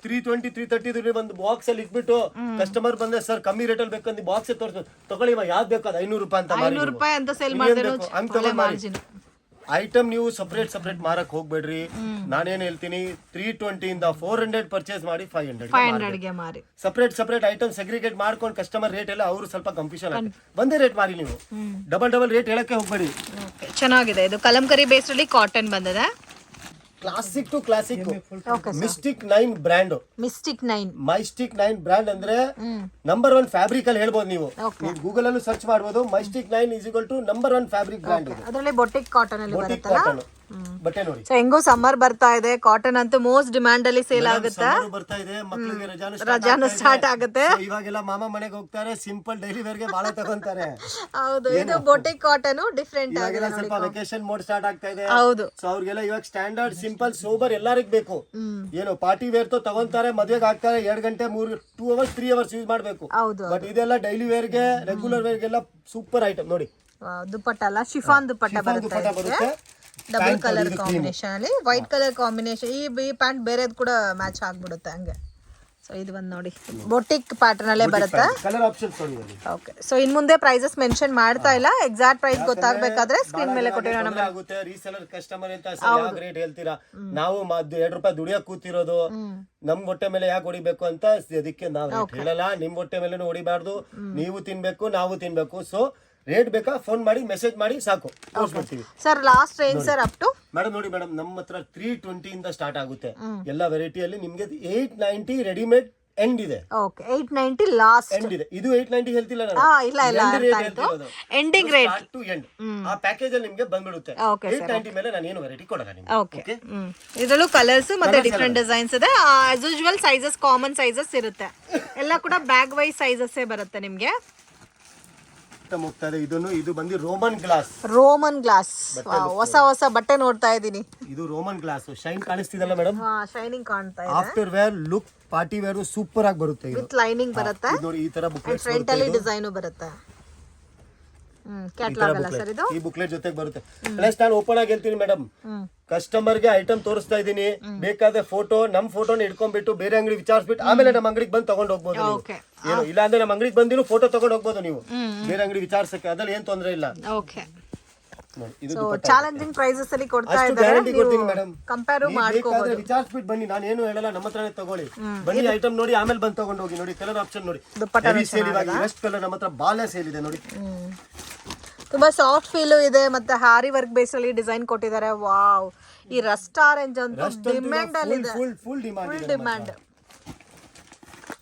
320 330 ಒಂದು ಬಾಕ್ಸ್ ಅಲ್ಲಿ ಇಟ್ಬಿಟ್ಟು ಕಸ್ಟಮರ್ ಬಂದ್ರೆ ಸರ್ ಕಮ್ಮಿ ರೇಟ್ ಅಲ್ಲಿ ಬೇಕಂದ್ರೆ ಬಾಕ್ಸ್ ತೋರಿಸ್ ತಗೊಳ್ಳಿ, ಯಾವ್ದು ಬೇಕು ಅದು 500 ರೂಪಾಯಿ ಅಂತ 500 ರೂಪಾಯಿ ಅಂತ ಸೇಲ್ ಮಾಡ್ತಾರೆ. ಮಾರ್ಜಿನ್ ಐಟಮ್ ನೀವು ಸಪರೇಟ್ ಮಾರಕ್ ಹೋಗ್ಬೇಡ್ರಿ. ನಾನೇನ್ ಹೇಳ್ತೀನಿ 320 ಇಂದ 400 ಪರ್ಚೇಸ್ ಮಾಡಿ 500 ಗೆ ಮಾರಿ. ಸಪರೇಟ್ ಐಟಮ್ ಸೆಗ್ರಿಗೇಟ್ ಮಾಡ್ಕೊಂಡು ಕಸ್ಟಮರ್ ರೇಟ್ ಎಲ್ಲ ಅವರು ಸ್ವಲ್ಪ ಕನ್ಫ್ಯೂಷನ್ ಆಗುತ್ತೆ. ಒಂದೇ ರೇಟ್ ಮಾರಿ, ನೀವು ಡಬಲ್ ರೇಟ್ ಹೇಳಕ್ಕೆ ಹೋಗ್ಬೇಡಿ. ಚೆನ್ನಾಗಿದೆ. ಇದು ಕಲಂಕರಿ ಬೇಸ್ ಅಲ್ಲಿ ಕಾಟನ್ ಬಂದಿದೆ. Classic to classic mystic 9 brand. Mystic 9 brand ಅಂದ್ರೆ ನಂಬರ್ 1 ಫ್ಯಾಬ್ರಿಕ್ ಅಲ್ಲಿ ಹೇಳ್ಬೋದು. ನೀವು ಗೂಗಲ್ ಅಲ್ಲೂ ಸರ್ಚ್ ಮಾಡಬಹುದು. Mystic 9 is equal to number 1 fabric brand. ಅದರಲ್ಲಿ ಬೊಟಿಕ್ ಕಾಟನ್ ಅಲ್ಲಿ ಬರುತ್ತಲ್ಲ. ಬಟ್ಟೆ ನೋಡಿ. ಸೊ ಹೆಂಗೋ ಸಮ್ಮರ್ ಬರ್ತಾ ಇದೆ, ಕಾಟನ್ ಅಂತೂ ಮೋಸ್ಟ್ ಡಿಮ್ಯಾಂಡ್ ಅಲ್ಲಿ ಸೇಲ್ ಆಗುತ್ತೆ. ಬರ್ತಾ ಇದೆ, ಮಕ್ಕಳಿಗೆ ರಜಾನು ಸ್ಟಾರ್ಟ್ ಆಗುತ್ತೆ. ಇವಾಗೆಲ್ಲ ಮಾಮ ಮನೆಗೆ ಹೋಗ್ತಾರೆ, ಸಿಂಪಲ್ ಡೈಲಿ ವೇರ್ ಗೆ ಬಹಳ ತಗೊಂತಾರೆ. ಹೌದು, ಇದು ಬೊಟಿಕ್ ಕಾಟನ್ ಡಿಫರೆಂಟ್ ಆಗಿದೆ. ಸ್ವಲ್ಪ ವೆಕೇಶನ್ ಮೋಡ್ ಸ್ಟಾರ್ಟ್ ಆಗ್ತಾ ಇದೆ. ಹೌದು, ಸೊ ಅವ್ರಿಗೆಲ್ಲ ಇವಾಗ ಸ್ಟ್ಯಾಂಡರ್ಡ್ ಸಿಂಪಲ್ ಸೋಬರ್ ಎಲ್ಲರಿಗೂ ಬೇಕು. ಏನು ಪಾರ್ಟಿ ವೇರ್ ತಗೊಂತಾರೆ, ಮದ್ವೆಗೆ ಹಾಕ್ತಾರೆ, 2 ಗಂಟೆ 2 ಅವರ್ಸ್ 3 ಅವರ್ಸ್ ಯೂಸ್ ಮಾಡ್ಬೇಕು. ಬಟ್ ಇದೆಲ್ಲ ಡೈಲಿ ವೇರ್ ಗೆ ರೆಗ್ಯುಲರ್ ವೇರ್ ಗೆಲ್ಲ ಸೂಪರ್ ಐಟಮ್ ನೋಡಿ. ದುಪ್ಪಟ್ಟ ಅಲ್ಲ, ಶಿಫಾನ್ ದುಪ್ಪಟ್ಟ ಬರುತ್ತೆ. ಡಬಲ್ ಕಲರ್ ಕಾಂಬಿನೇಷನ್ ಅಲ್ಲಿ ವೈಟ್ ಕಲರ್ ಕಾಂಬಿನೇಷನ್. ಈ ಪ್ಯಾಂಟ್ ಬೇರೆದ್ ಕೂಡ ಮ್ಯಾಚ್ ಆಗ್ಬಿಡುತ್ತೆ ಹಂಗೆ. ಸೊ ಇದು ಒಂದು ನೋಡಿ ಬೊಟಿಕ್ ಪ್ಯಾಟರ್ನ್ ಅಲ್ಲೇ ಬರುತ್ತೆ. ಕಲರ್ ಆಪ್ಷನ್ಸ್ ನೋಡಿ. ಓಕೆ, ಸೊ ಇನ್ ಮುಂದೆ ಪ್ರೈಸಸ್ ಮೆನ್ಷನ್ ಮಾಡ್ತಾ ಇಲ್ಲ. ಎಕ್ಸಾಕ್ಟ್ ಪ್ರೈಸ್ ಗೊತ್ತಾಗಬೇಕಾದ್ರೆ ಸ್ಕ್ರೀನ್ ಮೇಲೆ ಕೊಟ್ಟಿರೋ ನಂಬರ್ ಆಗುತ್ತೆ. ರೀಸೆಲರ್ ಕಸ್ಟಮರ್ ಅಂತ ಯಾವ ರೇಟ್ ಹೇಳ್ತೀರಾ? ನಾವು 2 ರೂಪಾಯಿ ದುಡಿಯಕ್ ಕೂತಿರೋದು, ನಮ್ ಹೊಟ್ಟೆ ಮೇಲೆ ಯಾಕೆ ಹೊಡಿಬೇಕು ಅಂತ ಅದಕ್ಕೆ ನಾವು ರೇಟ್ ಹೇಳಲ್ಲ. ನಿಮ್ ಹೊಟ್ಟೆ ಮೇಲೆ ಹೊಡಿಬಾರ್ದು, ನೀವು ತಿನ್ಬೇಕು, ನಾವು ತಿನ್ಬೇಕು. ಸೊ ರೇಟ್ ಬೇಕಾ ಫೋನ್ ಮಾಡಿ ಮೆಸೇಜ್ ಮಾಡಿ ಸಾಕು, ತೋರಿಸ್ಬಿಡ್ತೀವಿ. Sir last range sir up to madam ನೋಡಿ ಮೇಡಮ್, ನಮ್ಮ ಹತ್ರ 320 ಇಂದ ಸ್ಟಾರ್ಟ್ ಆಗುತ್ತೆ. ಎಲ್ಲ ವೆರೈಟಿಯಲ್ಲಿ ನಿಮ್ಗೆ 890 ರೆಡಿಮೇಡ್ ಎಂಡ್ ಇದೆ. ಓಕೆ 890 ಲಾಸ್ಟ್ ಎಂಡ್ ಇದೆ. ಇದು 890 ಹೇಳ್ತಿಲ್ಲ ನಾನು. ಇಲ್ಲ ಅರ್ಥ ಆಯ್ತು. Ending rate start to end ಆ ಪ್ಯಾಕೇಜ್ ಅಲ್ಲಿ ನಿಮಗೆ ಬಂದ್ಬಿಡುತ್ತೆ. 890 ಮೇಲೆ ನಾನು ಏನು ವೆರೈಟಿ ಕೊಡಲ್ಲ ನಿಮಗೆ. ಓಕೆ ಇದರಲ್ಲೂ ಕಲರ್ಸ್ ಮತ್ತೆ ಡಿಫ್ರೆಂಟ್ ಡಿಸೈನ್ಸ್ ಇದೆ. As usual sizes common sizes ಇರುತ್ತೆ. ಎಲ್ಲ ಕೂಡ ಬ್ಯಾಗ್ ವೈಸ್ ಸೈಜಸ್ ಬರುತ್ತೆ ನಿಮಗೆ. ಹೋಗ್ತಾ ಇದೆ. ಇದು ಬಂದು ರೋಮನ್ ಗ್ಲಾಸ್ ಹೊಸ ಬಟ್ಟೆ ನೋಡ್ತಾ ಇದ್ದೀನಿ. ಇದು ರೋಮನ್ ಗ್ಲಾಸ್ ಶೈನ್ ಕಾಣಿಸ್ತಿದಲ್ಲ ಮೇಡಮ್. ಶೈನಿಂಗ್ ಕಾಣ್ತಾ ಇದೆ. After wear look party wear super ಆಗಿ ಬರುತ್ತೆ. ವಿತ್ ಲೈನಿಂಗ್ ಬರುತ್ತೆ. ನೋಡಿ ಈ ತರ ಬುಕ್ಲೆಟ್ ಫ್ರಂಟ್ ಅಲ್ಲಿ ಡಿಸೈನ್ ಬರುತ್ತೆ. ಕ್ಯಾಟಲಾಗ್ ಅಲ್ಲ ಸರ್ ಇದು. ಈ ಬುಕ್ಲೆಟ್ ಜೊತೆಗೆ ಬರುತ್ತೆ. ಪ್ಲಸ್ ನಾನು ಓಪನ್ ಆಗಿ ಹೇಳ್ತೀನಿ ಮೇಡಮ್, ಕಸ್ಟಮರ್ ಗೆ ಐಟಮ್ ತೋರಿಸ್ತಾ ಇದೀನಿ. ಬೇಕಾದ್ರೆ ಫೋಟೋ ನಮ್ ಫೋಟೋನ ಇಟ್ಕೊಂಡ್ಬಿಟ್ಟು ಬೇರೆ ಅಂಗಡಿ ವಿಚಾರಿಸ್ಬಿಟ್ಟು ಆಮೇಲೆ ನಮ್ಮ ಅಂಗಡಿಗೆ ಬಂದು ತಗೊಂಡ್ ಹೋಗ್ಬೋದು ನೀವು. ಏನು ಇಲ್ಲ ಅಂದ್ರೆ ನಮ್ಮ ಅಂಗಡಿಗೆ ಬಂದಿರೋ ಫೋಟೋ ತಗೊಂಡ್ ಹೋಗ್ಬೋದು ನೀವು ಬೇರೆ ಅಂಗಡಿ ವಿಚಾರಿಸಕ್ಕೆ. ಅದ್ರಲ್ಲಿ ಏನ್ ತೊಂದ್ರೆ ಇಲ್ಲ. ಓಕೆ ಸೊ ಚಾಲೆಂಜಿಂಗ್ ಪ್ರೈಸಸ್ ಅಲ್ಲಿ ಕೊಡ್ತಾ ಇದ್ದಾರೆ. ಗ್ಯಾರಂಟಿ ಕೊಡ್ತೀನಿ ಮೇಡಮ್. ಕಂಪೇರ್ ಮಾಡ್ಕೋಬಹುದು. ವಿಚಾರಿಸ್ಬಿಟ್ಟು ಬನ್ನಿ, ನಾನು ಏನು ಹೇಳಲ್ಲ, ನಮ್ಮ ಹತ್ರನೇ ತಗೊಳ್ಳಿ. ಬನ್ನಿ ಐಟಮ್ ನೋಡಿ ಆಮೇಲೆ ಬಂದು ತಗೊಂಡ್ ಹೋಗಿ. ನೋಡಿ ಕಲರ್ ಆಪ್ಷನ್ ನೋಡಿ, ಸೇಲ್ ಇವಾಗ ಎಷ್ಟು ಕಲರ್ ನಮ್ಮ ಹತ್ರ ಬಾಲ್ಯ ಸೇಲ್ ಇದೆ ನೋಡಿ. ತುಂಬಾ ಸಾಫ್ಟ್ ಫೀಲ್ ಇದೆ. ಮತ್ತೆ ಹಾರಿ ವರ್ಕ್ ಬೇಸ್ ಅಲ್ಲಿ ಡಿಸೈನ್ ಕೊಟ್ಟಿದ್ದಾರೆ. ವಾವ್, ಈ ರಸ್ಟ್ ಆರೆಂಜ್ ಅಂತೂ ಡಿಮ್ಯಾಂಡ್ ಅಲ್ಲಿ ಇದೆ. Full demand.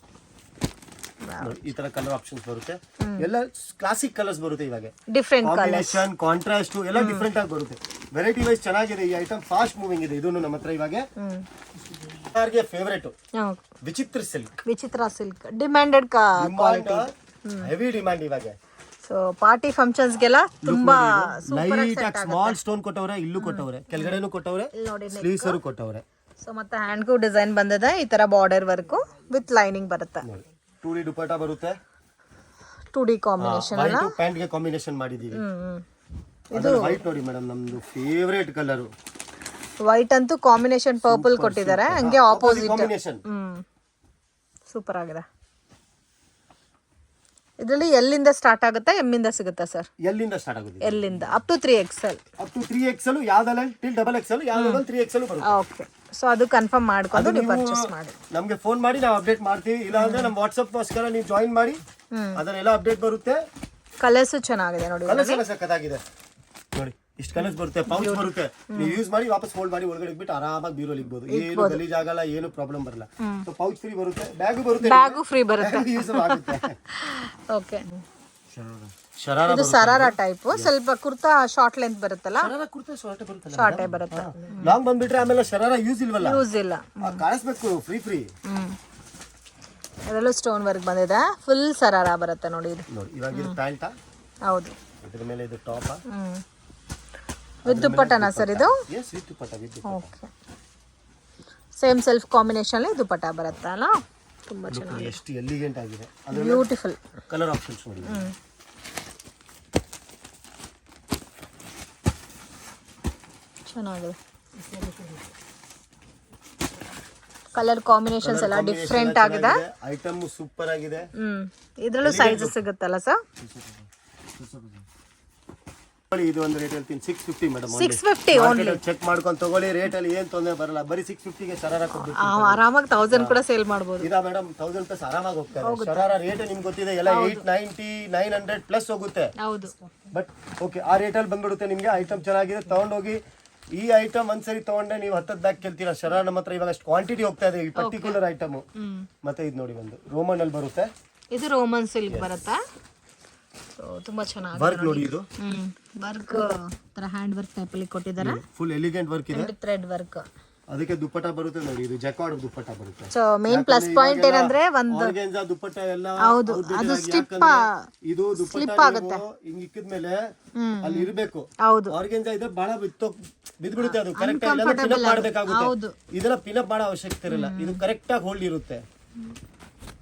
ಈ ತರ ಕಲರ್ ಆಪ್ಷನ್ಸ್ ಬರುತ್ತೆ. ಎಲ್ಲ ಕ್ಲಾಸಿಕ್ ಕಲರ್ಸ್ ಬರುತ್ತೆ. ಇವಾಗ ಡಿಫರೆಂಟ್ ಕಾಂಬಿನೇಷನ್ ಕಾಂಟ್ರಾಸ್ಟ್ ಎಲ್ಲ ಡಿಫರೆಂಟ್ ಆಗಿ ಬರುತ್ತೆ. ವೆರೈಟಿ ವೈಸ್ ಚೆನ್ನಾಗಿದೆ. ಈ ಐಟಮ್ ಫಾಸ್ಟ್ ಮೂವಿಂಗ್ ಇದೆ. ಇದನ್ನು ನಮ್ಮ ಹತ್ರ ಇವಾಗ ಯಾರಿಗೆ ಫೇವರೇಟ್ ವಿಚಿತ್ರ silk demanded quality, heavy demand ಇವಾಗ. ಸೊ ಪಾರ್ಟಿ ಫಂಕ್ಷನ್ಸ್ ಗೆಲ್ಲ ತುಂಬಾ ಲೈಟ್ ಆಗಿ ಸ್ಮಾಲ್ ಸ್ಟೋನ್ ಕೊಟ್ಟವ್ರೆ. ಇಲ್ಲೂ ಕೊಟ್ಟವ್ರೆ, ಕೆಳಗಡೆನೂ ಕೊಟ್ಟವ್ರೆ, ಸ್ಲೀವ್ಸ್ ಕೊಟ್ಟವ್ರೆ. ಸೊ ಮತ್ತೆ ಹ್ಯಾಂಡ್ಗೂ ಡಿಸೈನ್ ಬಂದಿದೆ. ಈ ತರ ಬಾರ್ಡರ್ ವರ್ಕ್ ವಿತ್ ಲೈನಿಂಗ್ ಬರುತ್ತೆ. 2D ದುಪಟ್ಟಾ ಬರುತ್ತೆ. 2D ಕಾಂಬಿನೇಷನ್ ಅಲ್ಲ, ಪ್ಯಾಂಟ್ ಗೆ ಕಾಂಬಿನೇಷನ್ ಮಾಡಿದೀವಿ. ಇದು ವೈಟ್ ನೋಡಿ ಮೇಡಮ್, ನಮ್ದು ಫೇವರೇಟ್ ಕಲರ್. ವೈಟ್ ಅಂತೂ ಕಾಂಬಿನೇಷನ್ ಪರ್ಪಲ್ ಕೊಟ್ಟಿದ್ದಾರೆ. ಹಂಗೆ ಆಪೋಸಿಟ್ ಕಾಂಬಿನೇಷನ್ ಸೂಪರ್ ಆಗಿದೆ. ಇದರಲ್ಲಿ ಎಲ್ಲಿಂದ ಸ್ಟಾರ್ಟ್ ಆಗುತ್ತೆ, ಎಮ್ಮಿಂದ ಸಿಗುತ್ತಾ ಸರ್? ಎಲ್ಲಿಂದ ಸ್ಟಾರ್ಟ್ ಆಗುತ್ತೆ? ಎಲ್ಲಿಂದ up to 3XL. Up to 3XL, ಯಾವ್ದಲ್ಲ ಟಿಲ್ XXL, ಯಾವ್ದಲ್ಲ 3XL ಬರುತ್ತೆ. ಓಕೆ, ಸೊ ಅದು ಕನ್ಫರ್ಮ್ ಮಾಡ್ಕೊಂಡು ನೀವು ಪರ್ಚೇಸ್ ಮಾಡಿ ನಮಗೆ ಫೋನ್ ಮಾಡಿ ನಾವು ಅಪ್ಡೇಟ್ ಮಾಡ್ತೀವಿ. ಇಲ್ಲ ಅಂದ್ರೆ ನಮ್ಮ ವಾಟ್ಸ್ಆಪ್ಗೋಸ್ಕರ ನೀವು ಜಾಯಿನ್ ಮಾಡಿ, ಅದನ್ನೆಲ್ಲ ಅಪ್ಡೇಟ್ ಬರುತ್ತೆ. ಕಲರ್ಸ್ ಚೆನ್ನಾಗಿದೆ ನೋಡಿ. ಕಲರ್ಸ್ ಎಲ್ಲ ಸಕ್ಕತ್ತಾಗಿದೆ ನೋಡಿ. ಇಷ್ಟು ಕಲರ್ಸ್ ಬರುತ್ತೆ, ಪೌಚ್ ಬರುತ್ತೆ. ನೀವು ಯೂಸ್ ಮಾಡಿ ವಾಪಸ್ ಫೋಲ್ಡ್ ಮಾಡಿ ಒಳಗಡೆ ಇಟ್ಬಿಟ್ಟು ಆರಾಮಾಗಿ ಬೀರೋಲಿ ಇರ್ಬೋದು. ಏನು ಗಲೀಜ್ ಆಗಲ್ಲ, ಏನು ಪ್ರಾಬ್ಲಮ್ ಬರಲ್ಲ. ಸೊ ಪೌಚ್ ಫ್ರೀ ಬರುತ್ತೆ, ಬ್ಯಾಗ್ ಬರುತ್ತೆ, ಬ್ಯಾಗ್ ಫ್ರೀ ಬರುತ್ತೆ. ಯೂಸ್ ಆಗುತ್ತೆ. ಓಕೆ, ಶರಾರಾ ಇದು ಸರಾರಾ ಟೈಪ್. ಸ್ವಲ್ಪ ಕುರ್ತಾ ಶಾರ್ಟ್ ಲೆಂತ್ ಬರುತ್ತಲ್ಲ, ಶರಾರಾ ಕುರ್ತಾ ಶಾರ್ಟ್ ಬರುತ್ತೆ. ಶಾರ್ಟ್ ಬರುತ್ತೆ. ಲಾಂಗ್ ಬಂದ್ಬಿಟ್ರೆ ಆಮೇಲೆ ಶರಾರಾ ಯೂಸ್ ಇಲ್ವಲ್ಲ, ಯೂಸ್ ಇಲ್ಲ, ಕಾಣಿಸ್ಬೇಕು ಫ್ರೀ. ಅದರಲ್ಲೂ ಸ್ಟೋನ್ ವರ್ಕ್ ಬಂದಿದೆ. ಫುಲ್ ಸರಾರಾ ಬರುತ್ತೆ ನೋಡಿ. ಇದು ನೋಡಿ, ಇವಾಗ ಇದು ಪ್ಯಾಂಟಾ? ಹೌದು. ಇದ್ರ ಮೇಲೆ ಇದು ಟಾಪ್ ವಿತ್ ದುಪ್ಪಟ್ಟನಾ ಸರ್ ಇದು? Yes, with dupatta. Okay, same self combination ಅಲ್ಲಿ ದುಪ್ಪಟ್ಟ ಬರುತ್ತೆ ಅಲ್ಲ. ತುಂಬಾ ಚೆನ್ನಾಗಿದೆ, ಎಷ್ಟು ಎಲಿಗೆಂಟ್ ಆಗಿದೆ. ಬ್ಯೂಟಿಫುಲ್ ಕಲರ್ ಆಪ್ಷನ್ಸ್ ನೋಡಿ. ಚೆನ್ನಾಗಿದೆ. ಕಲರ್ ಕಾಂಬಿನೇಷನ್ಸ್ ಎಲ್ಲ ಡಿಫ್ರೆಂಟ್ ಆಗಿದೆ. ಐಟಮ್ ಸೂಪರ್ ಆಗಿದೆ. ಇದರಲ್ಲೂ ಸೈಜಸ್ ಸಿಗುತ್ತಲ್ಲ ಸರ್? ಇದು ಒಂದು ರೇಟ್ ಹೇಳ್ತೀನಿ 650 ಮೇಡಮ್. 650 ಓನ್ಲಿ. ಚೆಕ್ ಮಾಡ್ಕೊಂಡು ತಗೊಳ್ಳಿ, ರೇಟ್ ಅಲ್ಲಿ ಏನ್ ತೊಂದರೆ ಬರಲ್ಲ. ಬರೀ 650 ಗೆ ಶರಾರಾ ಕೊಡ್ಬಿಟ್ಟು ಆರಾಮಾಗಿ 1000 ಕೂಡ ಸೇಲ್ ಮಾಡಬಹುದು. ಇದಾ ಮೇಡಮ್, 1000 ಪ್ಲಸ್ ಆರಾಮಾಗಿ ಹೋಗ್ತಾರೆ. ಶರಾರಾ ರೇಟ್ ನಿಮ್ಗೆ ಗೊತ್ತಿದೆ, ಎಲ್ಲ 890 900 ಪ್ಲಸ್ ಹೋಗುತ್ತೆ. ಹೌದು, ಬಟ್ ಓಕೆ, ಆ ರೇಟ್ ಅಲ್ಲಿ ಬಂದ್ಬಿಡುತ್ತೆ ನಿಮ್ಗೆ. ಐಟಮ್ ಚೆನ್ನಾಗಿದೆ, ತಗೊಂಡೋಗಿ. ಈ ಐಟಮ್ ಒಂದ್ಸರಿ ತಗೊಂಡ್ರೆ ನೀವು 10 ಬ್ಯಾಗ್ ಕೇಳ್ತೀರಾ. ಶರಾರಾ ನಮ್ಮ ಹತ್ರ ಇವಾಗ ಅಷ್ಟು ಕ್ವಾಂಟಿಟಿ ಹೋಗ್ತಾ ಇದೆ ಈ ಪರ್ಟಿಕ್ಯುಲರ್ ಐಟಮ್. ಮತ್ತೆ ಇದು ನೋಡಿ, ಒಂದು ರೋಮನ್ ಅಲ್ಲಿ ಬರುತ್ತೆ. ಇದು ರೋಮನ್ ಸಿಲ್ಕ್ ಬರುತ್ತೆ. ಸೊ ತುಂಬಾ ಚೆನ್ನಾಗಿದೆ. ವರ್ಕ್ ನೋಡಿ, ಇದು ವರ್ಕ್ ತರ ಹ್ಯಾಂಡ್ ವರ್ಕ್ ಟೈಪ್ ಅಲ್ಲಿ ಕೊಟ್ಟಿದ್ದಾರೆ. ಫುಲ್ ಎಲಿಗೆಂಟ್ ವರ್ಕ್ ಇದೆ, ಥ್ರೆಡ್ ವರ್ಕ್. ಅದಕ್ಕೆ ದುಪ್ಪಟ್ಟ ಬರುತ್ತೆ ನೋಡಿ. ಇದು ಜಕಾರ್ಡ್ ದುಪ್ಪಟ್ಟ ಬರುತ್ತೆ. ಸೊ ಮೇನ್ ಪ್ಲಸ್ ಪಾಯಿಂಟ್ ಏನಂದ್ರೆ ಒಂದು ಆರ್ಗೆನ್ಜಾ ದುಪ್ಪಟ್ಟ ಎಲ್ಲ. ಹೌದು, ಅದು ಸ್ಲಿಪ್ ಇದು ದುಪ್ಪಟ್ಟ ಆಗುತ್ತೆ. ಹಿಂಗ್ ಇಕ್ಕಿದ್ಮೇಲೆ ಅಲ್ಲಿ ಇರಬೇಕು. ಹೌದು, ಆರ್ಗೆನ್ಜಾ ಇದ್ರೆ ಬಹಳ ಬಿದ್ಬಿಡುತ್ತೆ. ಅದು ಕರೆಕ್ಟ್ ಆಗಿ ಪಿನಪ್ ಮಾಡಬೇಕಾಗುತ್ತೆ. ಇದೆಲ್ಲ ಪಿನಪ್ ಮಾಡೋ ಅವಶ್ಯಕತೆ ಇರಲ್ಲ, ಇದು ಕರೆಕ್ಟ್ ಆಗಿ ಹೋಲ್ಡ್ ಇರುತ್ತೆ.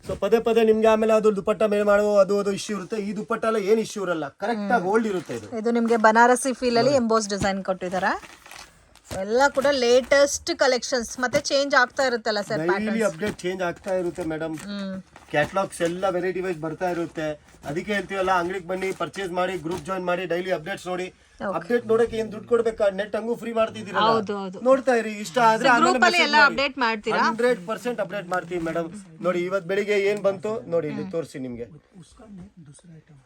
ಸೊ ಪದೇ ನಿಮ್ಗೆ ಆಮೇಲೆ ಅದು ದುಪ್ಪಟ್ಟ ಮೇಲೆ ಮಾಡುವ ಅದು ಇಶ್ಯೂ ಇರುತ್ತೆ. ಈ ದುಪ್ಪಟ್ಟ ಎಲ್ಲ ಏನ್ ಇಶ್ಯೂ ಇರಲ್ಲ, ಕರೆಕ್ಟ್ ಆಗಿ ಹೋಲ್ಡ್ ಇರುತ್ತೆ. ಇದು ನಿಮ್ಗೆ ಬನಾರಸಿ ಫೀಲ್ ಅಲ್ಲಿ ಎಂಬೋಸ್ ಡಿಸೈನ್ ಕೊಟ್ಟಿದ್ದಾರೆ. ಎಲ್ಲ ಕೂಡ ಲೇಟೆಸ್ಟ್ ಕಲೆಕ್ಷನ್ಸ್, ಮತ್ತೆ ಚೇಂಜ್ ಆಗ್ತಾ ಇರುತ್ತಲ್ಲ ಸರ್? ಡೈಲಿ ಅಪ್ಡೇಟ್ ಚೇಂಜ್ ಆಗ್ತಾ ಇರುತ್ತೆ ಮೇಡಮ್. ಕ್ಯಾಟಲಾಗ್ಸ್ ಎಲ್ಲ ವೆರೈಟಿ ವೈಸ್ ಬರ್ತಾ ಇರುತ್ತೆ. ಅದಕ್ಕೆ ಹೇಳ್ತೀವಲ್ಲ, ಅಂಗಡಿಗೆ ಬನ್ನಿ, ಪರ್ಚೇಸ್ ಮಾಡಿ, ಗ್ರೂಪ್ ಜಾಯಿನ್ ಮಾಡಿ, ಡೈಲಿ ಅಪ್ಡೇಟ್ಸ್ ನೋಡಿ. ಅಪ್ಡೇಟ್ ನೋಡಕ್ಕೆ ಏನ್ ದುಡ್ಡು ಕೊಡ್ಬೇಕಾ? ನೆಟ್ ಹಂಗೂ ಫ್ರೀ ಮಾಡ್ತಿದ್ದೀರಾ, ನೋಡ್ತಾ ಇರಿ. ಇಷ್ಟ ಆದ್ರೆ 100% ಅಪ್ಡೇಟ್ ಮಾಡ್ತೀವಿ ಮೇಡಮ್. ನೋಡಿ, ಇವತ್ತು ಬೆಳಿಗ್ಗೆ ಏನ್ ಬಂತು ನೋಡಿ, ಇಲ್ಲಿ ತೋರಿಸಿ ನಿಮ್ಗೆ.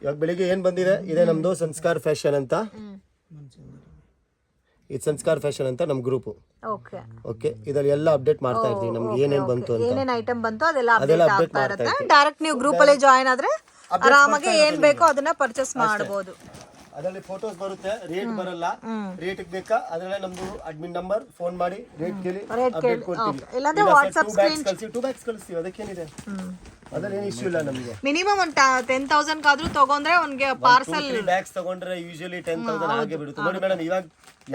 ಇವಾಗ ಬೆಳಿಗ್ಗೆ ಏನ್ ಬಂದಿದೆ, ಇದೇ ನಮ್ದು ಸಂಸ್ಕಾರ್ ಫ್ಯಾಷನ್ ಅಂತ. ಇದು ಸಂಸ್ಕಾರ ಫ್ಯಾಷನ್ ಅಂತ ನಮ್ಮ ಗ್ರೂಪ್. ಓಕೆ ಓಕೆ, ಇದರಲ್ಲಿ ಎಲ್ಲ ಅಪ್ಡೇಟ್ ಮಾಡ್ತಾ ಇರ್ತೀವಿ ನಮ್ಗೆ ಏನೇನ್ ಬಂತು ಅಂತ. ಏನೇನ್ ಐಟಮ್ ಬಂತು ಅದೆಲ್ಲ ಅಪ್ಡೇಟ್ ಆಗ್ತಾ ಇರುತ್ತೆ. ಡೈರೆಕ್ಟ್ ನೀವು ಗ್ರೂಪ್ ಅಲ್ಲಿ ಜಾಯಿನ್ ಆದ್ರೆ ಆರಾಮಾಗಿ ಏನ್ ಬೇಕೋ ಅದನ್ನ ಪರ್ಚೇಸ್ ಮಾಡಬಹುದು. ಅದರಲ್ಲಿ ಫೋಟೋಸ್ ಬರುತ್ತೆ, ರೇಟ್ ಬರಲ್ಲ. ರೇಟ್ ಬೇಕಾ ಅದರಲ್ಲೇ ನಮ್ದು ಅಡ್ಮಿನ್ ನಂಬರ್, ಫೋನ್ ಮಾಡಿ ರೇಟ್ ಕೇಳಿ ಅಪ್ಡೇಟ್ ಕೊಡ್ತೀವಿ. ಇಲ್ಲಾಂದ್ರೆ ವಾಟ್ಸ್ಆಪ್ ಸ್ಕ್ರೀನ್ ಟೂ ಬ್ಯಾಗ್ಸ್ ಕಳಿಸ್ತೀವಿ, ಅದಕ್ಕೇನಿದೆ, ಅದ್ರಲ್ಲಿ ಏನು ಇಶ್ಯೂ ಇಲ್ಲ ನಮಗೆ. ಮಿನಿಮಮ್ ಒಂದು 10,000 ಕಾದ್ರೂ ತಗೊಂಡ್ರೆ ಅವ್ನಿಗೆ ಪಾರ್ಸಲ್ ಬ್ಯಾಗ್ಸ್ ತಗೊಂಡ್ರೆ ಯೂಶಲಿ 10,000 ಹಾಗೆ ಬಿಡುತ್ತೆ. ನೋಡಿ ಮೇಡಮ್, ಇವಾಗ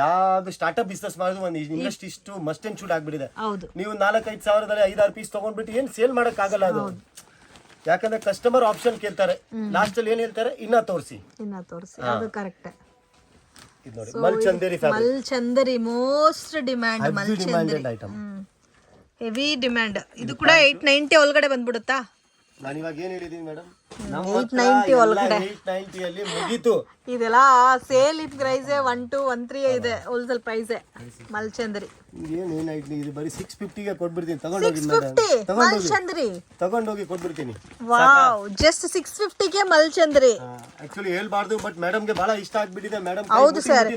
ಯಾವ್ದು ಸ್ಟಾರ್ಟ್ಅಪ್ ಬಿಸ್ನೆಸ್ ಮಾಡಿದ್ರು ಒಂದು ಇಂಡಸ್ಟ್ರಿ ಇಷ್ಟು ಮಸ್ಟ್ ಅಂಡ್ ಶುಡ್ ಆಗ್ಬಿಟ್ಟಿದೆ. ನೀವು 4-5 ಸಾವಿರದಲ್ಲಿ 5-6 ಪೀಸ್ ತಗೊಂಡ್ಬಿಟ್ಟು ಏನ್ ಸೇಲ್ ಮಾಡಕ್ ಆಗಲ್ಲ ಅದು. ಯಾಕಂದ್ರೆ ಕಸ್ಟಮರ್ ಆಪ್ಷನ್ ಕೇಳ್ತಾರೆ, ಲಾಸ್ಟ್ ಅಲ್ಲಿ ಏನ್ ಹೇಳ್ತಾರೆ, ಇನ್ನ ತೋರಿಸಿ. ಅದು ಕರೆಕ್ಟ್. ಇದು ನೋಡಿ Mulchanderi fabric, Mulchanderi most demand, Mulchanderi item, heavy demand. ಇದು ಕೂಡ 890 ಒಳಗಡೆ ಬಂದ್ಬಿಡುತ್ತಾ? ನಾನು ಇವಾಗ ಏನ್ ಹೇಳಿದೀನಿ ಮೇಡಮ್, 890 ಒಳಗಡೆ 890 ಅಲ್ಲಿ ಮುಗೀತು. ಇದೆಲ್ಲ ಸೇಲ್ ಇನ್ ಪ್ರೈಸ್ 1213 ಇದೆ, ಹೋಲ್ಸೇಲ್ ಪ್ರೈಸ್ ಮಲ್ಚಂದರಿ. ಇದು ಬರೀ 650 ಗೆ ಕೊಟ್ಬಿಡ್ತೀನಿ, ತಗೊಂಡೋಗಿ ಮಲ್ಚಂದರಿ ತಗೊಂಡೋಗಿ ಕೊಟ್ಬಿಡ್ತೀನಿ. ವಾವ್, ಜಸ್ಟ್ 650 ಗೆ ಮಲ್ಚಂದರಿ. ಆಕ್ಚುಲಿ ಹೇಳ್ಬಾರ್ದು, ಬಟ್ ಮೇಡಮ್ ಗೆ ಬಹಳ ಇಷ್ಟ ಆಗ್ಬಿಟ್ಟಿದೆ ಮೇಡಮ್. ಹೌದು ಸರ್,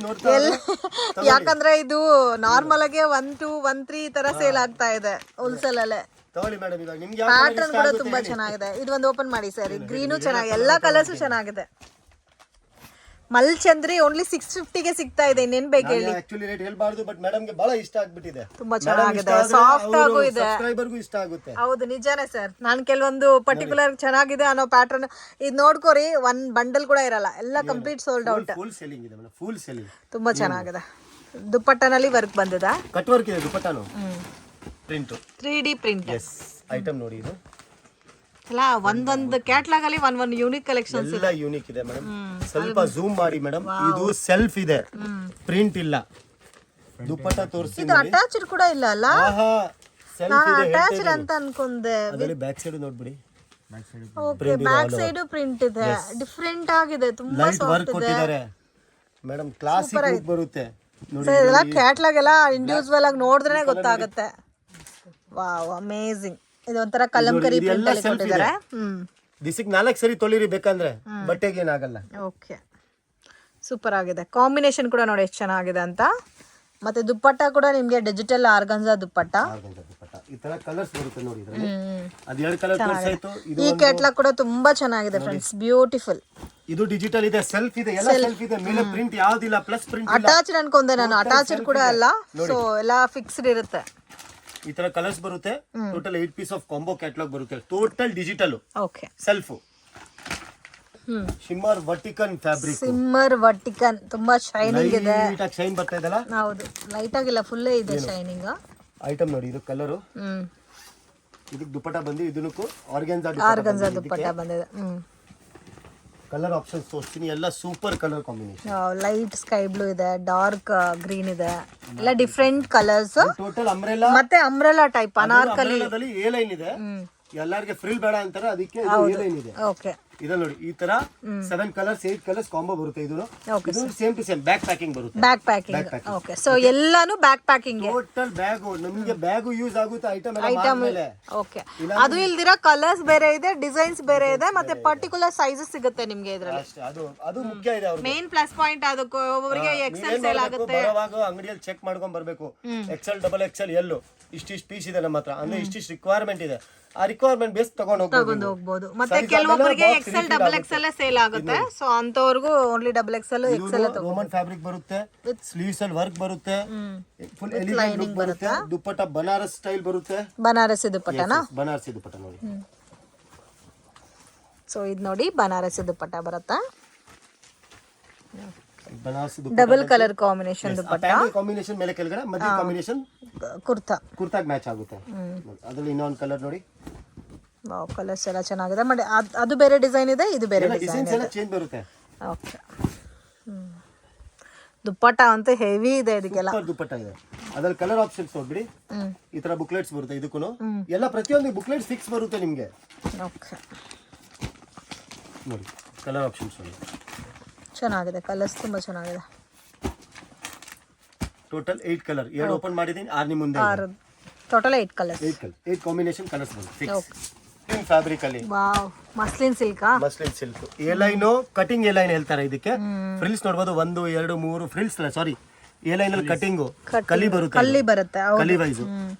ಯಾಕಂದ್ರೆ ಇದು ನಾರ್ಮಲ್ ಆಗಿ 1213 ಈ ತರ ಸೇಲ್ ಆಗ್ತಾ ಇದೆ ಹೋಲ್ಸೇಲ್ ಅಲ್ಲೇ. ತಗೊಳ್ಳಿ ಮೇಡಮ್, ಇವಾಗ ನಿಮ್ಗೆ ಪ್ಯಾಟರ್ನ್ ಕೂಡ ತುಂಬಾ ಚೆನ್ನಾಗಿದೆ. ಇದು ಒಂದು ಓಪನ್ ಮಾಡಿ ಸರ್, ಗ್ರೀನು ಚೆನ್ನಾಗಿ, ಎಲ್ಲಾ ಕಲರ್ಸ್ ಚೆನ್ನಾಗಿದೆ. ಮಲ್ಚಂದ್ರಿ ಓನ್ಲಿ 650 ಗೆ ಸಿಗ್ತಾ ಇದೆ. ಇನ್ನೇನ್ ಬೇಕು ಹೇಳಿ? ಆಕ್ಚುಲಿ ರೇಟ್ ಹೇಳ್ಬಾರ್ದು, ಬಟ್ ಮೇಡಮ್ ಗೆ ಬಹಳ ಇಷ್ಟ ಆಗ್ಬಿಟ್ಟಿದೆ. ತುಂಬಾ ಚೆನ್ನಾಗಿದೆ, ಸಾಫ್ಟ್ ಆಗು ಇದೆ, ಸಬ್ಸ್ಕ್ರೈಬರ್ಗೂ ಇಷ್ಟ ಆಗುತ್ತೆ. ಹೌದು ನಿಜಾನೇ ಸರ್. ನಾನು ಕೆಲವೊಂದು ಪರ್ಟಿಕ್ಯುಲರ್ ಚೆನ್ನಾಗಿದೆ ಅನ್ನೋ ಪ್ಯಾಟರ್ನ್ ಇದು ನೋಡ್ಕೋರಿ, ಒಂದ್ ಬಂಡಲ್ ಕೂಡ ಇರಲ್ಲ, ಎಲ್ಲ complete sold out. Full selling ಇದೆ ಮೇಡಮ್, ಫುಲ್ ಸೆಲ್ಲಿಂಗ್. ತುಂಬಾ ಚೆನ್ನಾಗಿದೆ. ದುಪ್ಪಟ್ಟನಲ್ಲಿ ವರ್ಕ್ ಬಂದಿದೆ, ಕಟ್ ವರ್ಕ್ ಇದೆ ದುಪ್ಪಟ್ಟಾನು, print 3D print. Yes, item ನೋಡಿ, ಇದು ಅಲ್ಲ ಒಂದೊಂದು ಕ್ಯಾಟ್ಲಾಗ್ ಅಲ್ಲಿ ಒಂದ್ ಯೂನಿಕ್ ಕಲೆಕ್ಷನ್ಸ್ ಎಲ್ಲ ಯೂನಿಕ್ ಇದೆ ಮೇಡಮ್. ಸ್ವಲ್ಪ ಝೂಮ್ ಮಾಡಿ ಮೇಡಮ್, ಇದು ಸೆಲ್ಫ್ ಇದೆ, ಪ್ರಿಂಟ್ ಇಲ್ಲ. ದುಪ್ಪಟ್ಟ ತೋರಿಸಿ, ಇದು ಅಟ್ಯಾಚ್ಡ್ ಕೂಡ ಇಲ್ಲ ಅಲ್ಲ? ನಾನು ಅಟ್ಯಾಚ್ಡ್ ಅಂತ ಅನ್ಕೊಂಡೆ. ಅದರಲ್ಲಿ ಬ್ಯಾಕ್ ಸೈಡ್ ನೋಡ್ಬಿಡಿ. ಓಕೆ, ಬ್ಯಾಕ್ ಸೈಡ್ ಪ್ರಿಂಟ್ ಇದೆ, ಡಿಫರೆಂಟ್ ಆಗಿದೆ, ತುಂಬಾ ಲೈಟ್ ವರ್ಕ್ ಕೊಟ್ಟಿದ್ದಾರೆ ಮೇಡಮ್, ಕ್ಲಾಸಿಕ್ ಲುಕ್ ಬರುತ್ತೆ ನೋಡಿ. ಇದೆಲ್ಲ ಕ್ಯಾಟ್ಲಾಗ್ ಎಲ್ಲ ಇಂಡಿವಿಜುವಲ್ ಆಗಿ ನೋಡಿದ್ರೆ ಗೊತ್ತಾಗುತ್ತೆ. Wow, amazing. ಇದು ಒಂಥರ ಕಲಂಕರಿ ಪ್ರಿಂಟ್ ಅಲ್ಲಿ ಕೊಟ್ಟಿದ್ದಾರೆ. ದಿಸಿಗೆ 4 ಸರಿ ತೊಳಿರಿ ಬೇಕಂದ್ರೆ, ಬಟ್ಟೆಗೆ ಏನಾಗಲ್ಲ. ಓಕೆ, ಸೂಪರ್ ಆಗಿದೆ. ಕಾಂಬಿನೇಷನ್ ಕೂಡ ನೋಡಿ ಎಷ್ಟು ಚೆನ್ನಾಗಿದೆ ಅಂತ. ಮತ್ತೆ ದುಪ್ಪಟ್ಟ ಕೂಡ ನಿಮ್ಗೆ ಡಿಜಿಟಲ್ ಆರ್ಗನ್ಜಾ ದುಪ್ಪಟ್ಟ. ಈ ತರ ಕಲರ್ಸ್ ಬರುತ್ತೆ ನೋಡಿ ಇದರಲ್ಲಿ. ಅದು 2 ಕಲರ್ ತೋರಿಸಾಯ್ತು. ಈ ಕ್ಯಾಟ್ಲಾಗ್ ಕೂಡ ತುಂಬಾ ಚೆನ್ನಾಗಿದೆ ಫ್ರೆಂಡ್ಸ್, ಬ್ಯೂಟಿಫುಲ್. ಇದು ಡಿಜಿಟಲ್ ಇದೆ, ಸೆಲ್ಫ್ ಇದೆ, ಎಲ್ಲ ಸೆಲ್ಫ್ ಇದೆ. ಮೇಲೆ ಪ್ರಿಂಟ್ ಯಾವ್ದಿಲ್ಲ, ಪ್ಲಸ್ ಪ್ರಿಂಟ್ ಇಲ್ಲ. ಅಟ್ಯಾಚ್ಡ್ ಅನ್ಕೊಂಡೆ ನಾನು, ಅಟ್ಯಾಚ್ಡ್ ಕೂಡ ಅಲ್ಲ, ಸೊ ಎಲ್ಲ ಫಿಕ್ಸ್ಡ್ ಇರುತ್ತೆ. ಈ ತರ ಕಲರ್ಸ್ ಬರುತ್ತೆ. Total 8 piece of combo catalogue ಬರುತ್ತೆ. Total digital, okay, self. Shimmer ವರ್ಟಿಕನ್ ಫ್ಯಾಬ್ರಿಕ್, ಸಿಮ್ಮರ್ ವರ್ಟಿಕನ್, ತುಂಬಾ ಶೈನಿಂಗ್ ಇದೆ. ಲೈಟ್ ಆಗಿ ಶೈನ್ ಬರ್ತಾ ಇದಲ್ಲ? ಹೌದು, ಲೈಟ್ ಆಗಿಲ್ಲ, ಫುಲ್ ಇದೆ ಶೈನಿಂಗ್. ಐಟಮ್ ನೋಡಿ, ಇದು ಕಲರ್, ಇದಕ್ಕೆ ದುಪ್ಪಟ್ಟ ಬಂದು, ಇದಕ್ಕೂ ಆರ್ಗನ್ಜಾ ದುಪ್ಪಟ್ಟ ಬಂದಿದೆ. ಕಲರ್ ಆಪ್ಷನ್ಸ್ ತೋರಿಸ್ತೀನಿ, ಎಲ್ಲ super colour combination. Light sky blue ಇದೆ, ಡಾರ್ಕ್ ಗ್ರೀನ್ ಇದೆ, ಎಲ್ಲ ಡಿಫ್ರೆಂಟ್ ಕಲರ್ಸ್. ಟೋಟಲ್ ಅಂಬ್ರೆಲಾ ಮತ್ತೆ umbrella type Anarkali. A line ಇದೆ, ಎಲ್ಲರಿಗೆ ಫ್ರಿಲ್ ಬೇಡ ಅಂತಾರೆ, ಅದಕ್ಕೆ ಎ ಲೈನ್ ಇದೆ. ಓಕೆ, ಇದು ನೋಡಿ, ಈ ತರ 7 ಕಲರ್ಸ್ 8 ಕಲರ್ಸ್ ಕಾಂಬೋ ಬರುತ್ತೆ. ಇದು same to same back packing ಬರುತ್ತೆ. Back packing, okay. ಸೊ ಎಲ್ಲಾನು ಬ್ಯಾಕ್ ಪ್ಯಾಕಿಂಗ್, ಟೋಟಲ್ ಬ್ಯಾಗ್. ನಮಗೆ ಬ್ಯಾಗ್ ಯೂಸ್ ಆಗುತ್ತೆ ಐಟಮ್ ಮೇಲೆ. ಓಕೆ, ಅದು ಇಲ್ದಿರ ಕಲರ್ಸ್ ಬೇರೆ ಇದೆ, ಡಿಸೈನ್ಸ್ ಬೇರೆ ಇದೆ, ಮತ್ತೆ ಪರ್ಟಿಕ್ಯುಲರ್ ಸೈಜಸ್ ಸಿಗುತ್ತೆ ನಿಮ್ಗೆ ಇದರಲ್ಲಿ. ಅದು ಮುಖ್ಯ ಇದೆ ಅವ್ರಿಗೆ. ಮೇನ್ ಪ್ಲಸ್ ಪಾಯಿಂಟ್ ಅದಕ್ಕೆ. ಒಬ್ಬರಿಗೆ ಎಕ್ಸೆಲ್ ಸೇಲ್ ಆಗುತ್ತೆ, ಬರುವಾಗ ಅಂಗಡಿಯಲ್ಲಿ ಚೆಕ್ ಮಾಡ್ಕೊಂಡ್ ಬರ್ಬೇಕು. XL, XXL, ಎಲ್ಲು ಇಷ್ಟಿಷ್ಟು ಪೀಸ್ ಇದೆ ನಮ್ಮ ಹತ್ರ, ಅಂದ್ರೆ ಇಷ್ಟಿಷ್ಟು ರಿಕ್ವೈರ್ಮೆಂಟ್ ಇದೆ. ಆ ರಿಕ್ವೈರ್ಮೆಂಟ್ ಬೇಸ್ ತಗೊಂಡು ಹೋಗ್ಬೋದು. ಮತ್ತೆ ಕೆಲವೊಬ್ಬರಿಗೆ XL, XXL ಸೇಲ್ ಆಗುತ್ತೆ, ಸೊ ಅಂತವರೆಗೂ only XXL, XL. Roman fabric ಬರುತ್ತೆ, ಸ್ಲೀವ್ಸ್ ಅಲ್ಲಿ ವರ್ಕ್ ಬರುತ್ತೆ, ಫುಲ್ ಎಲಿಗೆಂಟ್ ಲುಕ್ ಬರುತ್ತೆ. ದುಪ್ಪಟ್ಟ ಬನಾರಸ್ ಸ್ಟೈಲ್ ಬರುತ್ತೆ, ಬನಾರಸಿ ದುಪ್ಪಟ್ಟನಾ? ಬನಾರಸಿ ದುಪ್ಪಟ್ಟ ನೋಡಿ. ಸೊ ಇದು ನೋಡಿ, ಬನಾರಸಿ ದುಪ್ಪಟ್ಟ ಬರುತ್ತೆ, ಬನಾರಸಿ ಡಬಲ್ ಕಲರ್ ಕಾಂಬಿನೇಷನ್ ದುಪ್ಪಟ್ಟ. ಕಾಂಬಿನೇಷನ್ ಮೇಲೆ ಕೆಳಗಡೆ, ಮಧ್ಯ ಕಾಂಬಿನೇಷನ್ ಕುರ್ತಾಗ್ ಮ್ಯಾಚ್ ಆಗುತ್ತೆ. ಅದರಲ್ಲಿ ಇನ್ನೊಂದು ಕಲರ್ ನೋಡಿ. ವಾವ್, ಕಲರ್ಸ್ ಎಲ್ಲ ಚೆನ್ನಾಗಿದೆ. ಮಾಡಿ ಅದು ಬೇರೆ ಡಿಸೈನ್ ಇದೆ, ಇದು ಬೇರೆ ಡಿಸೈನ್ ಎಲ್ಲ ಚೇಂಜ್ ಬರುತ್ತೆ. ಓಕೆ, ದುಪ್ಪಟ್ಟ ಅಂತ ಹೆವಿ ಇದೆ, ಇದಕ್ಕೆಲ್ಲ ದುಪ್ಪಟ್ಟ ಇದೆ. ಅದ್ರಲ್ಲಿ ಕಲರ್ ಆಪ್ಷನ್ಸ್ ನೋಡ್ಬಿಡಿ. ಈ ತರ ಬುಕ್ಲೆಟ್ಸ್ ಬರುತ್ತೆ, ಇದಕ್ಕೂ ಎಲ್ಲ ಪ್ರತಿಯೊಂದು ಬುಕ್ಲೆಟ್ಸ್ ಫಿಕ್ಸ್ ಬರುತ್ತೆ ನಿಮ್ಗೆ. ಓಕೆ, ನೋಡಿ ಕಲರ್ ಆಪ್ಷನ್ಸ್ ನೋಡಿ, ಚೆನ್ನಾಗಿದೆ, ಕಲರ್ಸ್ ತುಂಬಾ ಚೆನ್ನಾಗಿದೆ. ಟೋಟಲ್ 8 ಕಲರ್, 2 ಓಪನ್ ಮಾಡಿದೀನಿ, 6 ನಿಮ್ಮ ಮುಂದೆ. ಟೋಟಲ್ 8 ಕಲರ್ಸ್, 8 ಕಾಂಬಿನೇಷನ್ ಕಲರ್ಸ್ ಬರುತ್ತೆ ಫಿಕ್ಸ್. ಫ್ಯಾಬ್ರಿಕ್ ಅಲ್ಲಿ wow, muslin silk. Muslin silk A line, cutting A line ಹೇಳ್ತಾರೆ ಇದಕ್ಕೆ. ಫ್ರಿಲ್ಸ್ ನೋಡಬಹುದು, 1 2 3 ಫ್ರಿಲ್ಸ್, ಸಾರಿ ಎ ಲೈನ್ ಅಲ್ಲಿ ಕಟಿಂಗು ಕಲಿ ಬರುತ್ತೆ, ಕಲಿ ವೈಸ್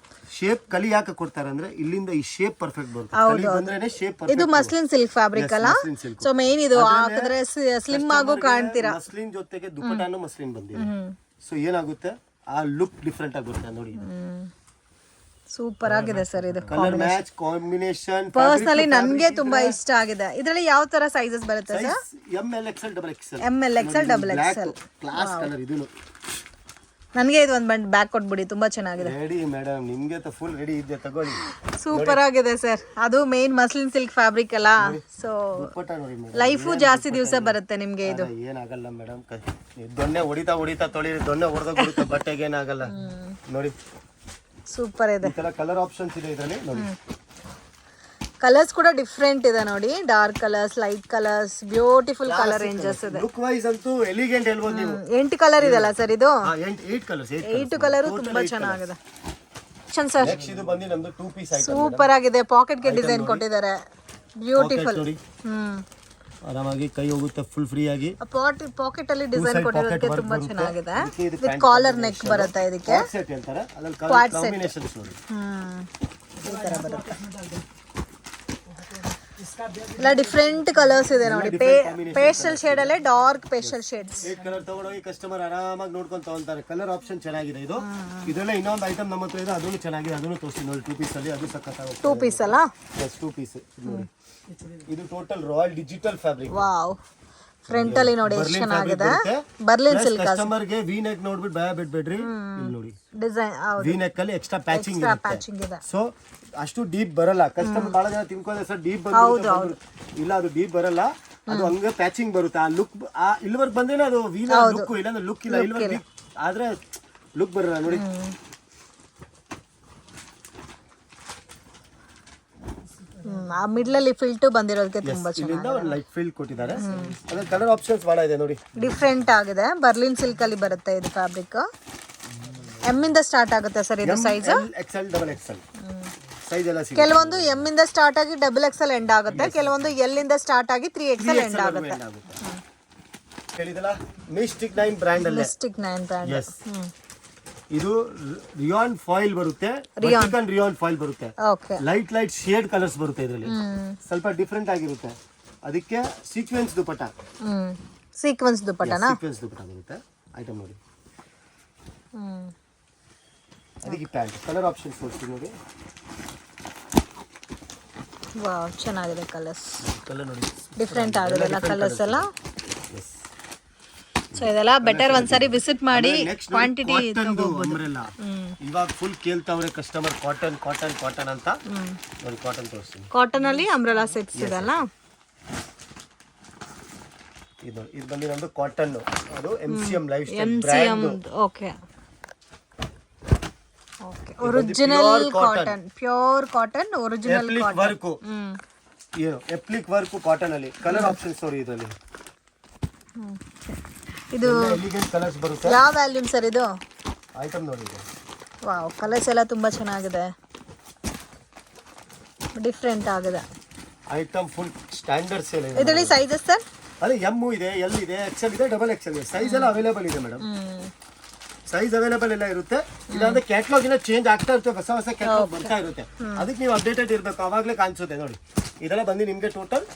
ಶೇಪ್. ಕಲಿ ಯಾಕೆ ಕೊಡ್ತಾರೆ ಅಂದ್ರೆ ಇಲ್ಲಿಂದ ಈ ಶೇಪ್ ಪರ್ಫೆಕ್ಟ್ ಬರುತ್ತೆ. ಕಲಿ ಬಂದ್ರೇನೆ ಶೇಪ್ ಇದು ಮಸ್ಲಿನ್ ಸಿಲ್ಕ್ ಫ್ಯಾಬ್ರಿಕ್ ಅಲ್ಲ, ಸೊ ಮೇನ್ ಇದು ಹಾಕಿದ್ರೆ ಸ್ಲಿಮ್ ಆಗು ಕಾಣ್ತೀರಾ. ಮಸ್ಲಿನ್ ಜೊತೆಗೆ ದುಪಟ್ಟಾನು ಮಸ್ಲಿನ್ ಬಂದಿದೆ, ಸೊ ಏನಾಗುತ್ತೆ ಆ ಲುಕ್ ಡಿಫ್ರೆಂಟ್ ಆಗಿ ಬರುತ್ತೆ ನೋಡಿ. ಸೂಪರ್ ಆಗಿದೆ ಸರ್ ಇದು ಕಲರ್ ಮ್ಯಾಚ್ ಕಾಂಬಿನೇಷನ್. ಪರ್ಸನಲಿ ನನ್ಗೆ ತುಂಬಾ ಇಷ್ಟ ಆಗಿದೆ. ಇದರಲ್ಲಿ ಯಾವ ತರ ಸೈಜಸ್ ಬರುತ್ತೆ sir? ML XL double XL. ML XL double XL class colour ಇದು. ನನಗೆ ಇದು ಒಂದು ಬಂದು ಬ್ಯಾಕ್ ಕೊಟ್ಬಿಡಿ, ತುಂಬಾ ಚೆನ್ನಾಗಿದೆ. ರೆಡಿ ಮೇಡಮ್, ನಿಮ್ಗೆ ಫುಲ್ ರೆಡಿ ಇದೆ, ತಗೊಳ್ಳಿ. ಸೂಪರ್ ಆಗಿದೆ ಸರ್. ಅದು ಮೇನ್ ಮಸ್ಲಿನ್ ಸಿಲ್ಕ್ ಫ್ಯಾಬ್ರಿಕ್ ಅಲ್ಲ, ಸೊ ಲೈಫು ಜಾಸ್ತಿ ದಿವಸ ಬರುತ್ತೆ ನಿಮ್ಗೆ. ಇದು ಏನಾಗಲ್ಲ ಮೇಡಮ್, ದೊಣ್ಣೆ ಹೊಡಿತಾ ತೊಳಿರಿ, ದೊಣ್ಣೆ ಹೊಡೆದೋಗ್ಬಿಡುತ್ತೆ, ಬಟ್ಟೆಗೆ ಏನಾಗಲ್ಲ ನೋಡಿ. ಸೂಪರ್ ಇದೆ. ಕಲರ್ ಆಪ್ಷನ್ಸ್ ಇದೆ ಇದರಲ್ಲಿ ನೋಡಿ. ಕಲರ್ಸ್ ಕೂಡ ಡಿಫ್ರೆಂಟ್ ಇದೆ ನೋಡಿ, dark colours, light colours, beautiful colour ranges ಇದೆ. ಲುಕ್ ವೈಸ್ ಅಂತೂ ಎಲಿಗೆಂಟ್ ಹೇಳ್ಬೋದು ನೀವು. 8 ಕಲರ್ ಇದೆಲ್ಲ ಸರ್ ಇದು? 8 ಕಲರ್ಸ್, 8 ಕಲರ್ ತುಂಬಾ ಚೆನ್ನಾಗಿದೆ ಸರ್. ಇದು ಬಂದು ನಮ್ದು 2 ಪೀಸ್ ಐಟಮ್. ಸೂಪರ್ ಆಗಿದೆ. ಪಾಕೆಟ್ ಗೆ ಡಿಸೈನ್ ಕೊಟ್ಟಿದ್ದಾರೆ, ಬ್ಯೂಟಿಫುಲ್. ಆರಾಮಾಗಿ ಕೈ ಹೋಗುತ್ತೆ ಫುಲ್ ಫ್ರೀ ಆಗಿ. ಪಾಕೆಟ್ ಅಲ್ಲಿ ಡಿಸೈನ್ ಕೊಟ್ಟಿರೋದಕ್ಕೆ ತುಂಬಾ ಚೆನ್ನಾಗಿದೆ. ವಿತ್ ಕಾಲರ್ ನೆಕ್ ಬರುತ್ತೆ ಇದಕ್ಕೆ. ಸೆಟ್ ಅಂತಾರೆ, ಅದರಲ್ಲಿ ಕಲರ್ ಕಾಂಬಿನೇಷನ್ಸ್ ನೋಡಿ. ಈ ತರ ಬರುತ್ತೆ. ಎಲ್ಲ ಡಿಫ್ರೆಂಟ್ ಕಲರ್ಸ್ ಇದೆ ನೋಡಿ. ಪೇಸ್ಟಲ್ ಶೇಡ್ ಅಲ್ಲೇ ಡಾರ್ಕ್ ಪೇಸ್ಟಲ್ ಶೇಡ್ಸ್. 8 ಕಲರ್ ತಗೊಂಡೋಗಿ ಕಸ್ಟಮರ್ ಆರಾಮಾಗಿ ನೋಡ್ಕೊಂಡು ತಗೊಂತಾರೆ. ಕಲರ್ ಆಪ್ಷನ್ ಚೆನ್ನಾಗಿದೆ ಇದು. ಇದೆಲ್ಲ ಇನ್ನೊಂದು ಐಟಮ್ ನಮ್ಮ ಹತ್ರ ಇದೆ, ಅದನ್ನು ಚೆನ್ನಾಗಿದೆ, ಅದನ್ನು ತೋರಿಸ್ತೀನಿ ನೋಡಿ. 2 ಪೀಸ್ ಅಲ್ಲಿ ಅದು ಸಕ್ಕತ್ತಾಗುತ್ತೆ. 2 ಪೀಸ್ ಅಲ್ಲ? ಎಸ್, 2 ಪೀಸ್ ನೋಡಿ. ಇದು total royal digital fabric. Wow, front ಅಲ್ಲಿ ನೋಡಿ ಎಷ್ಟು ಚೆನ್ನಾಗಿದೆ. Berlin silk. ಕಸ್ಟಮರ್ ಗೆ ವಿ ನೆಕ್ ನೋಡ್ಬಿಟ್ಟು ಭಯ ಬಿಡ್ಬೇಡ್ರಿ, ಇಲ್ಲಿ ನೋಡಿ ಡಿಸೈನ್. ವಿ ನೆಕ್ ಅಲ್ಲಿ ಎಕ್ಸ್ಟ್ರಾ ಪ್ಯಾಚಿಂಗ್ ಇದೆ. ಸೊ ಅಷ್ಟು ಡೀಪ್ ಬರಲ್ಲ. ಕಸ್ಟಮರ್ ಬಹಳ ಜನ ತಿನ್ಕೋದ್ರೆ ಸರ್ ಡೀಪ್ ಬಂದು, ಇಲ್ಲ ಅದು ಡೀಪ್ ಬರಲ್ಲ, ಅದು ಹಂಗ ಪ್ಯಾಚಿಂಗ್ ಬರುತ್ತೆ. ಆ ಲುಕ್ ಇಲ್ಲಿವರೆಗೆ ಬಂದ್ರೆ ಅದು ವಿ ಲುಕ್, ಇಲ್ಲಾಂದ್ರೆ ಲುಕ್ ಇಲ್ಲ. ಇಲ್ಲಿವರೆಗೆ ಆದ್ರೆ ಲುಕ್ ಬರಲ್ಲ ನೋಡಿ. ಆ ಮಿಡ್ಲ್ ಅಲ್ಲಿ ಫಿಲ್ಟು ಬಂದಿರೋದಕ್ಕೆ ತುಂಬಾ ಚೆನ್ನಾಗಿದೆ. ಒಂದು ಲೈಟ್ ಫಿಲ್ ಕೊಟ್ಟಿದ್ದಾರೆ. ಅದ್ರ ಕಲರ್ ಆಪ್ಷನ್ಸ್ ಬಹಳ ಇದೆ ನೋಡಿ, ಡಿಫ್ರೆಂಟ್ ಆಗಿದೆ. ಬರ್ಲಿನ್ ಸಿಲ್ಕ್ ಅಲ್ಲಿ ಬರುತ್ತೆ ಇದು ಫ್ಯಾಬ್ರಿಕ್. ಎಂ ಇಂದ ಸ್ಟಾರ್ಟ್ ಆಗುತ್ತೆ ಸರ್ ಇದು size? XL double XL size ಎಲ್ಲ ಸಿಗುತ್ತೆ. ಕೆಲವೊಂದು ಎಂ ಇಂದ ಸ್ಟಾರ್ಟ್ ಆಗಿ ಡಬಲ್ XL ಎಂಡ್ ಆಗುತ್ತೆ, ಕೆಲವೊಂದು ಎಲ್ ಇಂದ ಸ್ಟಾರ್ಟ್ ಆಗಿ 3XL ಎಂಡ್ ಆಗುತ್ತೆ. ಹೇಳಿದಲ್ಲ ಮಿಸ್ಟಿಕ್ 9 ಬ್ರ್ಯಾಂಡ್ ಅಲ್ಲಿ. Mystic 9 brand. ಎಸ್, ಇದು ರಿಯಾನ್ ಫಾಯಿಲ್ ಬರುತ್ತೆ, ರಿಯಾನ್ ಫಾಯಿಲ್ ಬರುತ್ತೆ. ಲೈಟ್ ಶೇಡ್ ಕಲರ್ಸ್ ಬರುತ್ತೆ ಇದರಲ್ಲಿ, ಸ್ವಲ್ಪ ಡಿಫ್ರೆಂಟ್ ಆಗಿರುತ್ತೆ. ಅದಕ್ಕೆ ಸೀಕ್ವೆನ್ಸ್ ದುಪಟ್ಟ. ಸೀಕ್ವೆನ್ಸ್ ದುಪಟ್ಟನಾ? ಸೀಕ್ವೆನ್ಸ್ ದುಪಟ್ಟ ಬರುತ್ತೆ ಐಟಮ್ ನೋಡಿ. ಅದಕ್ಕೆ ಪ್ಯಾಂಟ್ ಕಲರ್ ಆಪ್ಷನ್ಸ್ ತೋರಿಸ್ತೀನಿ ನೋಡಿ. ವಾವ್, ಚೆನ್ನಾಗಿದೆ ಕಲರ್ಸ್. ಕಲರ್ ನೋಡಿ ಡಿಫ್ರೆಂಟ್ ಆಗಿದೆ ಕಲರ್ಸ್ ಎಲ್ಲ. ಸೊ ಇದೆಲ್ಲ ಬೆಟರ್ ಒಂದ್ಸರಿ ವಿಸಿಟ್ ಮಾಡಿ ಕ್ವಾಂಟಿಟಿ ತಗೋಬಹುದು. ಇವಾಗ ಫುಲ್ ಕೇಳ್ತಾವ್ರೆ ಕಸ್ಟಮರ್ ಕಾಟನ್ ಕಾಟನ್ ಕಾಟನ್ ಅಂತ ನೋಡಿ. ಕಾಟನ್ ತೋರಿಸ್ತೀನಿ. ಕಾಟನ್ ಅಲ್ಲಿ ಅಂಬ್ರೆಲಾ ಸೆಟ್ಸ್ ಇದೆಲ್ಲ. ಇದು ಬಂದು ನಮ್ದು ಕಾಟನ್, ಅದು MCM life style MCM. Okay okay, original cotton, pure cotton, original cotton work. ಏನು ಎಪ್ಲಿಕ್ ವರ್ಕ್ ಕಾಟನ್ ಅಲ್ಲಿ. ಕಲರ್ ಆಪ್ಷನ್ಸ್ ನೋಡಿ ಇದರಲ್ಲಿ. ಇದು ಎಲಿಗೆಂಟ್ ಕಲರ್ಸ್ ಬರುತ್ತೆ. ಯಾವ ವ್ಯಾಲ್ಯೂಮ್ ಸರ್ ಇದು? ಐಟಮ್ ನೋಡಿ ಇದು. ವಾವ್, ಕಲರ್ಸ್ ಎಲ್ಲ ತುಂಬಾ ಚೆನ್ನಾಗಿದೆ, ಡಿಫ್ರೆಂಟ್ ಆಗಿದೆ. ಐಟಮ್ ಫುಲ್ ಸ್ಟ್ಯಾಂಡರ್ಡ್ ಸೇಲ್ ಇದೆ. ಇದರಲ್ಲಿ ಸೈಜಸ್ ಸರ್? ಅದೇ M ಇದೆ, L ಇದೆ, XL ಇದೆ, ಡಬಲ್ XL ಇದೆ. ಸೈಜ್ ಎಲ್ಲ ಅವೈಲೇಬಲ್ ಇದೆ ಮೇಡಮ್. ಸೈಜ್ ಅವೈಲೇಬಲ್ ಎಲ್ಲ ಇರುತ್ತೆ. ಇಲ್ಲಾಂದ್ರೆ ಕ್ಯಾಟ್ಲಾಗ್ ಎಲ್ಲ ಚೇಂಜ್ ಆಗ್ತಾ ಇರುತ್ತೆ, ಹೊಸ ಹೊಸ ಕ್ಯಾಟ್ಲಾಗ್ ಬರ್ತಾ ಇರುತ್ತೆ. ಅದಕ್ಕೆ ನೀವು ಅಪ್ಡೇಟೆಡ್ ಇರಬೇಕು, ಅವಾಗಲೇ ಕಾಣಿಸುತ್ತೆ ನೋಡಿ. ಇದೆಲ್ಲ ಬಂದು ನಿಮಗೆ ಟೋಟಲ್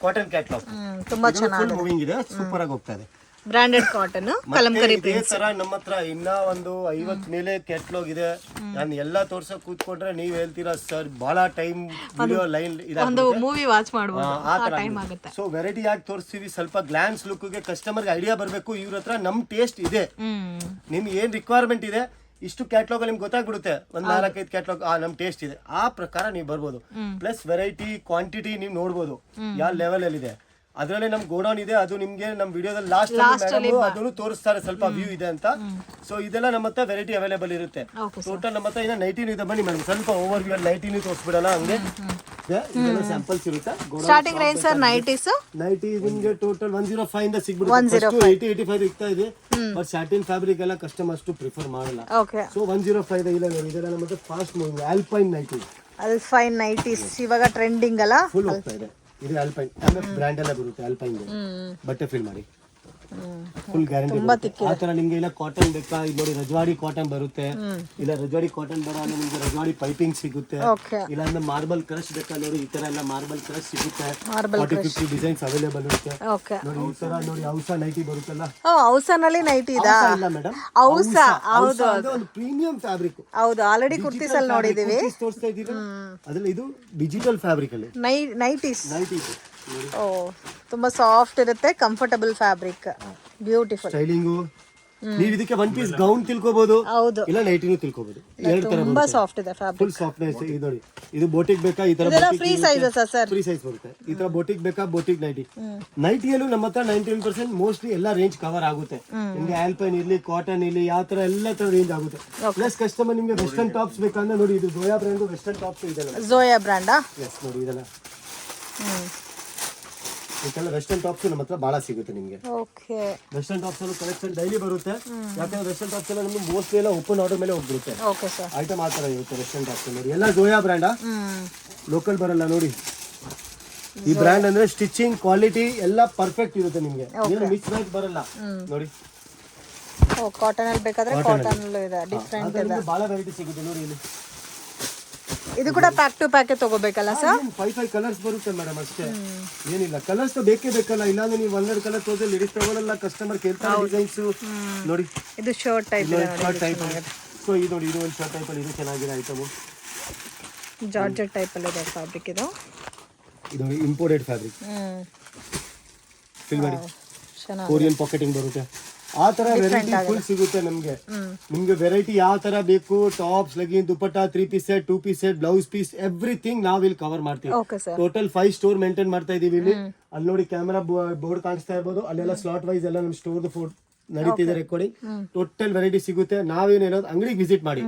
ಕಾಟನ್ ಕ್ಯಾಟ್ಲಾಗ್. ತುಂಬಾ ಚೆನ್ನಾಗಿದೆ, ಮೂವಿಂಗ್ ಇದೆ, ಸೂಪರ್ ಆಗಿ ಹೋಗ್ತಾ ಇದೆ. Branded cotton, Kalamkari prints. ತರ ನಮ್ಮ ಹತ್ರ ಇನ್ನ ಒಂದು 50 ಮೇಲೆ ಕ್ಯಾಟ್ಲಾಗ್ ಇದೆ. ನಾನು ಎಲ್ಲ ತೋರ್ಸಕ್ ಕೂತ್ಕೊಂಡ್ರೆ ನೀವ್ ಹೇಳ್ತೀರಾ ಸರ್ ಬಹಳ ಟೈಮ್ ವಿಡಿಯೋ ಲೈನ್ ಒಂದು ಮೂವಿ ವಾಚ್ ಮಾಡಬಹುದು, ಆ ಟೈಮ್ ಆಗುತ್ತೆ. ಸೊ ವೆರೈಟಿ ಆಗಿ ತೋರಿಸ್ತೀವಿ. ಸ್ವಲ್ಪ ಗ್ಲಾನ್ಸ್ ಲುಕ್ ಗೆ ಕಸ್ಟಮರ್ ಗೆ ಐಡಿಯಾ ಬರಬೇಕು, ಇವ್ರ ಹತ್ರ ನಮ್ ಟೇಸ್ಟ್ ಇದೆ, ನಿಮ್ಗೆ ಏನ್ ರಿಕ್ವೈರ್ಮೆಂಟ್ ಇದೆ, ಇಷ್ಟು ಕ್ಯಾಟ್ಲಾಗ್ ನಿಮ್ಗೆ ಗೊತ್ತಾಗ್ಬಿಡುತ್ತೆ. ಒಂದ್ 4-5 ಕ್ಯಾಟ್ಲಾಗ್ ನಮ್ ಟೇಸ್ಟ್ ಇದೆ, ಆ ಪ್ರಕಾರ ನೀವು ಬರ್ಬೋದು. ಪ್ಲಸ್ ವೆರೈಟಿ ಕ್ವಾಂಟಿಟಿ ನೀವು ನೋಡ್ಬೋದು ಯಾವ ಲೆವೆಲ್ ಅಲ್ಲಿ ಇದೆ. ಅದರಲ್ಲೇ ನಮ್ ಗೋಡೌನ್ ಇದೆ, ಅದು ನಿಮ್ಗೆ ನಮ್ ವಿಡಿಯೋದಲ್ಲಿ ಲಾಸ್ಟ್ ಅದನ್ನು ತೋರಿಸ್ತಾರೆ, ಸ್ವಲ್ಪ ವ್ಯೂ ಇದೆ ಅಂತ. ಸೊ ಇದೆಲ್ಲ ನಮ್ಮ ಹತ್ರ ವೆರೈಟಿ ಅವೈಲೇಬಲ್ ಇರುತ್ತೆ. ಟೋಟಲ್ ನಮ್ಮ ಹತ್ರ ಇನ್ನ 19 ಇದೆ. ಬನ್ನಿ ಮೇಡಮ್ ಸ್ವಲ್ಪ ಓವರ್ ವ್ಯೂ 19 ತೋರಿಸ್ಬಿಡೋಣ. ಹಂಗೆ ಇದೆಲ್ಲ ಸ್ಯಾಂಪಲ್ಸ್ ಇರುತ್ತೆ. ಸ್ಟಾರ್ಟಿಂಗ್ ರೇಂಜ್ ಸರ್ ನೈಟೀಸ್ ನಿಮ್ಗೆ ಟೋಟಲ್ 105 ಇಂದ ಸಿಗ್ಬಿಡುತ್ತೆ. 80-85 ಇರ್ತಾ ಇದೆ, ಬಟ್ ಸ್ಯಾಟಿನ್ ಫ್ಯಾಬ್ರಿಕ್ ಎಲ್ಲ ಕಸ್ಟಮರ್ಸ್ ಟು ಮಾಡಲ್ಲ. ಸೊ 105 ಇಲ್ಲ ನೋಡಿ. ಇದೆಲ್ಲ ನಮ್ಮ ಹತ್ರ ಫಾಸ್ಟ್ ಮೂವಿಂಗ್ ಆಲ್ಪೈನ್ ನೈಟೀಸ್ ಇವಾಗ ಟ್ರೆಂಡಿಂಗ್ ಅಲ್ಲ, ಫುಲ್ ಹೋಗ್ತಾ ಇದೆ. ಇದು ಆಲ್ಪೈನ್ ಬ್ರ್ಯಾಂಡ್ ಎಲ್ಲ ಬರುತ್ತೆ. ಆಲ್ಪೈನ್ ಬಟ್ಟೆ ಫಿಲ್ ಮಾಡಿ ಫುಲ್ ಗ್ಯಾರಂಟಿ. ಆ ತರ ನಿಮ್ಗೆ ಇಲ್ಲ ಕಾಟನ್ ಬೇಕಾ, ಇದು ನೋಡಿ ರಜವಾಡಿ ಕಾಟನ್ ಬರುತ್ತೆ. ಇಲ್ಲ ರಜವಾಡಿ ಕಾಟನ್ ಬೇಡ ಅಂದ್ರೆ ನಿಮ್ಗೆ ರಜವಾಡಿ ಪೈಪಿಂಗ್ ಸಿಗುತ್ತೆ. ಇಲ್ಲ ಅಂದ್ರೆ ಮಾರ್ಬಲ್ ಕ್ರಶ್ ಬೇಕಾ ನೋಡಿ, ಈ ತರ ಎಲ್ಲ ಮಾರ್ಬಲ್ ಕ್ರಶ್ ಸಿಗುತ್ತೆ. 40-50 ಡಿಸೈನ್ಸ್ ಅವೈಲೇಬಲ್ ಇರುತ್ತೆ ನೋಡಿ. ಈ ತರ ನೋಡಿ ಹೌಸಾ ನೈಟಿ ಬರುತ್ತಲ್ಲ, ಹೌಸಾನಲ್ಲಿ ನೈಟಿ ಇದಾ? ಇಲ್ಲ ಮೇಡಮ್, ಹೌಸಾ ಹೌದು, ಒಂದು ಪ್ರೀಮಿಯಂ ಫ್ಯಾಬ್ರಿಕ್. ಹೌದು ಆಲ್ರೆಡಿ ಕುರ್ತೀಸ್ ಅಲ್ಲಿ ನೋಡಿದೀವಿ. ತೋರಿಸ್ತಾ ಇದೀವಿ ಅದ್ರಲ್ಲಿ, ಇದು ಡಿಜಿಟಲ್ ಫ್ಯಾಬ್ರಿಕ್ ಅಲ್ಲಿ ನೈಟೀಸ್. ನೈಟಿ ಓ ತುಂಬಾ ಸಾಫ್ಟ್ ಇರುತ್ತೆ, ಕಂಫರ್ಟಬಲ್ ಫ್ಯಾಬ್ರಿಕ್, ಬ್ಯೂಟಿಫುಲ್ ಸ್ಟೈಲಿಂಗು. ನೀವು ಇದಕ್ಕೆ ಒನ್ ಪೀಸ್ ಗೌನ್ ತಿಳ್ಕೋಬಹುದು, ಹೌದು, ಇಲ್ಲ ನೈಟಿನೂ ತಿಳ್ಕೋಬಹುದು. ಎರಡು ತರ ತುಂಬಾ ಸಾಫ್ಟ್ ಇದೆ ಫ್ಯಾಬ್ರಿಕ್, ಫುಲ್ ಸಾಫ್ಟ್ನೆಸ್. ಇದು ನೋಡಿ, ಇದು ಬೋಟಿಕ್ ಬೇಕಾ, ಈ ತರ free sizes sir? Free size ಬರುತ್ತೆ. ಈ ತರ ಬೋಟಿಕ್ ಬೇಕಾ, ಬೋಟಿಕ್ ನೈಟಿ. ನೈಟಿಯಲ್ಲೂ ನಮ್ಮ ಹತ್ರ 99% ಮೋಸ್ಟ್ಲಿ ಎಲ್ಲಾ ರೇಂಜ್ ಕವರ್ ಆಗುತ್ತೆ. ನಿಮ್ಗೆ ಆಲ್ಪೈನ್ ಇರ್ಲಿ, ಕಾಟನ್ ಇರ್ಲಿ, ಯಾವ ತರ ಎಲ್ಲ ತರ ರೇಂಜ್ ಆಗುತ್ತೆ. ಪ್ಲಸ್ ಕಸ್ಟಮರ್ ನಿಮ್ಗೆ ವೆಸ್ಟರ್ನ್ ಟಾಪ್ಸ್ ಬೇಕಂದ್ರೆ ನೋಡಿ, ಇದು ಜೋಯಾ ಬ್ರ್ಯಾಂಡ್ ವೆಸ್ಟರ್ನ್ ಟಾಪ್ಸ್ ಇದೆ. ಜೋಯಾ ಬ್ರ್ಯಾಂಡಾ? ಎಸ್ ನೋಡಿ, ಇದೆಲ್ಲ ಇದೆಲ್ಲ ವೆಸ್ಟರ್ನ್ ಟಾಪ್ಸ್ ನಮ್ಮ ಹತ್ರ ಬಹಳ ಸಿಗುತ್ತೆ ನಿಮಗೆ. ಓಕೆ, ವೆಸ್ಟರ್ನ್ ಟಾಪ್ಸ್ ಅಲ್ಲೂ ಕಲೆಕ್ಷನ್ ಡೈಲಿ ಬರುತ್ತೆ. ಯಾಕಂದ್ರೆ ವೆಸ್ಟರ್ನ್ ಟಾಪ್ಸ್ ಎಲ್ಲ ನಮ್ಗೆ ಮೋಸ್ಟ್ಲಿ ಎಲ್ಲ ಓಪನ್ ಆರ್ಡರ್ ಮೇಲೆ ಹೋಗ್ಬಿಡುತ್ತೆ. ಓಕೆ ಸರ್, ಐಟಮ್ ಆ ತರ ಇರುತ್ತೆ ವೆಸ್ಟರ್ನ್ ಟಾಪ್ಸ್. ನೋಡಿ ಎಲ್ಲ ಜೋಯಾ ಬ್ರ್ಯಾಂಡಾ, ಲೋಕಲ್ ಬರಲ್ಲ ನೋಡಿ. ಈ ಬ್ರ್ಯಾಂಡ್ ಅಂದ್ರೆ ಸ್ಟಿಚಿಂಗ್ ಕ್ವಾಲಿಟಿ ಎಲ್ಲ ಪರ್ಫೆಕ್ಟ್ ಇರುತ್ತೆ ನಿಮ್ಗೆ, ಏನು ಮಿಕ್ಸ್ ಮ್ಯಾಚ್ ಬರಲ್ಲ ನೋಡಿ. ಓ ಕಾಟನ್ ಅಲ್ಲಿ ಬೇಕಾದ್ರೆ ಕಾಟನ್ ಅಲ್ಲೂ ಇದೆ, ಡಿಫರೆಂಟ್ ಇದೆ, ಬಹಳ ವೆರೈಟಿ ಸಿಗುತ್ತೆ ನೋಡಿ ಇಲ್ಲಿ. ಇದು ಕೂಡ ಪ್ಯಾಕ್ ಟು ಪ್ಯಾಕ್ ತಗೋಬೇಕಲ್ಲ ಸರ್? 5 ಕಲರ್ಸ್ ಬರುತ್ತೆ ಮೇಡಮ್, ಅಷ್ಟೇ ಏನಿಲ್ಲ. ಕಲರ್ಸ್ ಬೇಕೇ ಬೇಕಲ್ಲ, ಇಲ್ಲಾಂದ್ರೆ ನೀವು 100 ಕಲರ್ ತೋರಿಸಿ ಲೇಡೀಸ್ ತಗೊಳ್ಳಲ್ಲ, ಕಸ್ಟಮರ್ ಕೇಳ್ತಾರೆ ಡಿಸೈನ್ಸ್ ನೋಡಿ. ಇದು ಶರ್ಟ್ ಟೈಪ್ ಇದೆ, ಶರ್ಟ್ ಟೈಪ್. ಸೊ ಇದು ನೋಡಿ, ಇದು ಒಂದು ಶರ್ಟ್ ಟೈಪ್ ಅಲ್ಲಿ, ಇದು ಚೆನ್ನಾಗಿದೆ ಐಟಮ್. ಜಾರ್ಜೆಟ್ ಟೈಪ್ ಅಲ್ಲಿ ಇದೆ ಫ್ಯಾಬ್ರಿಕ್. ಇದು ಇಂಪೋರ್ಟೆಡ್ ಫ್ಯಾಬ್ರಿಕ್, ಫಿಲ್ ಮಾಡಿ ಚೆನ್ನಾಗಿ ಕೊರಿಯನ್ ಪಾಕೆಟಿಂಗ್ ಬರುತ್ತೆ. ಆ ತರ ವೆರೈಟಿ ಫುಲ್ ಸಿಗುತ್ತೆ ನಮ್ಗೆ. ನಿಮ್ಗೆ ವೆರೈಟಿ ಯಾವ ತರ ಬೇಕು, tops, legging, dupatta, 3 piece set, 2 piece set, blouse piece, everything ನಾವ್ ಇಲ್ಲಿ ಕವರ್ ಮಾಡ್ತೀವಿ. Okay sir, total 5 store maintain ಮಾಡ್ತಾ ಇದೀವಿ ಇಲ್ಲಿ. ಅಲ್ಲಿ ನೋಡಿ ಕ್ಯಾಮೆರಾ ಬೋರ್ಡ್ ಕಾಣಿಸ್ತಾ ಇರ್ಬೋದು, ಅಲ್ಲೆಲ್ಲ ಸ್ಲಾಟ್ ವೈಸ್ ಎಲ್ಲ ನಮ್ ಸ್ಟೋರ್ ಫೋರ್ಡ್ ನಡೀತಿದೆ ರೆಕಾರ್ಡಿಂಗ್. ಟೋಟಲ್ ವೆರೈಟಿ ಸಿಗುತ್ತೆ. ನಾವೇನು ಹೇಳೋದು, ಅಂಗಡಿಗೆ ವಿಸಿಟ್ ಮಾಡಿ.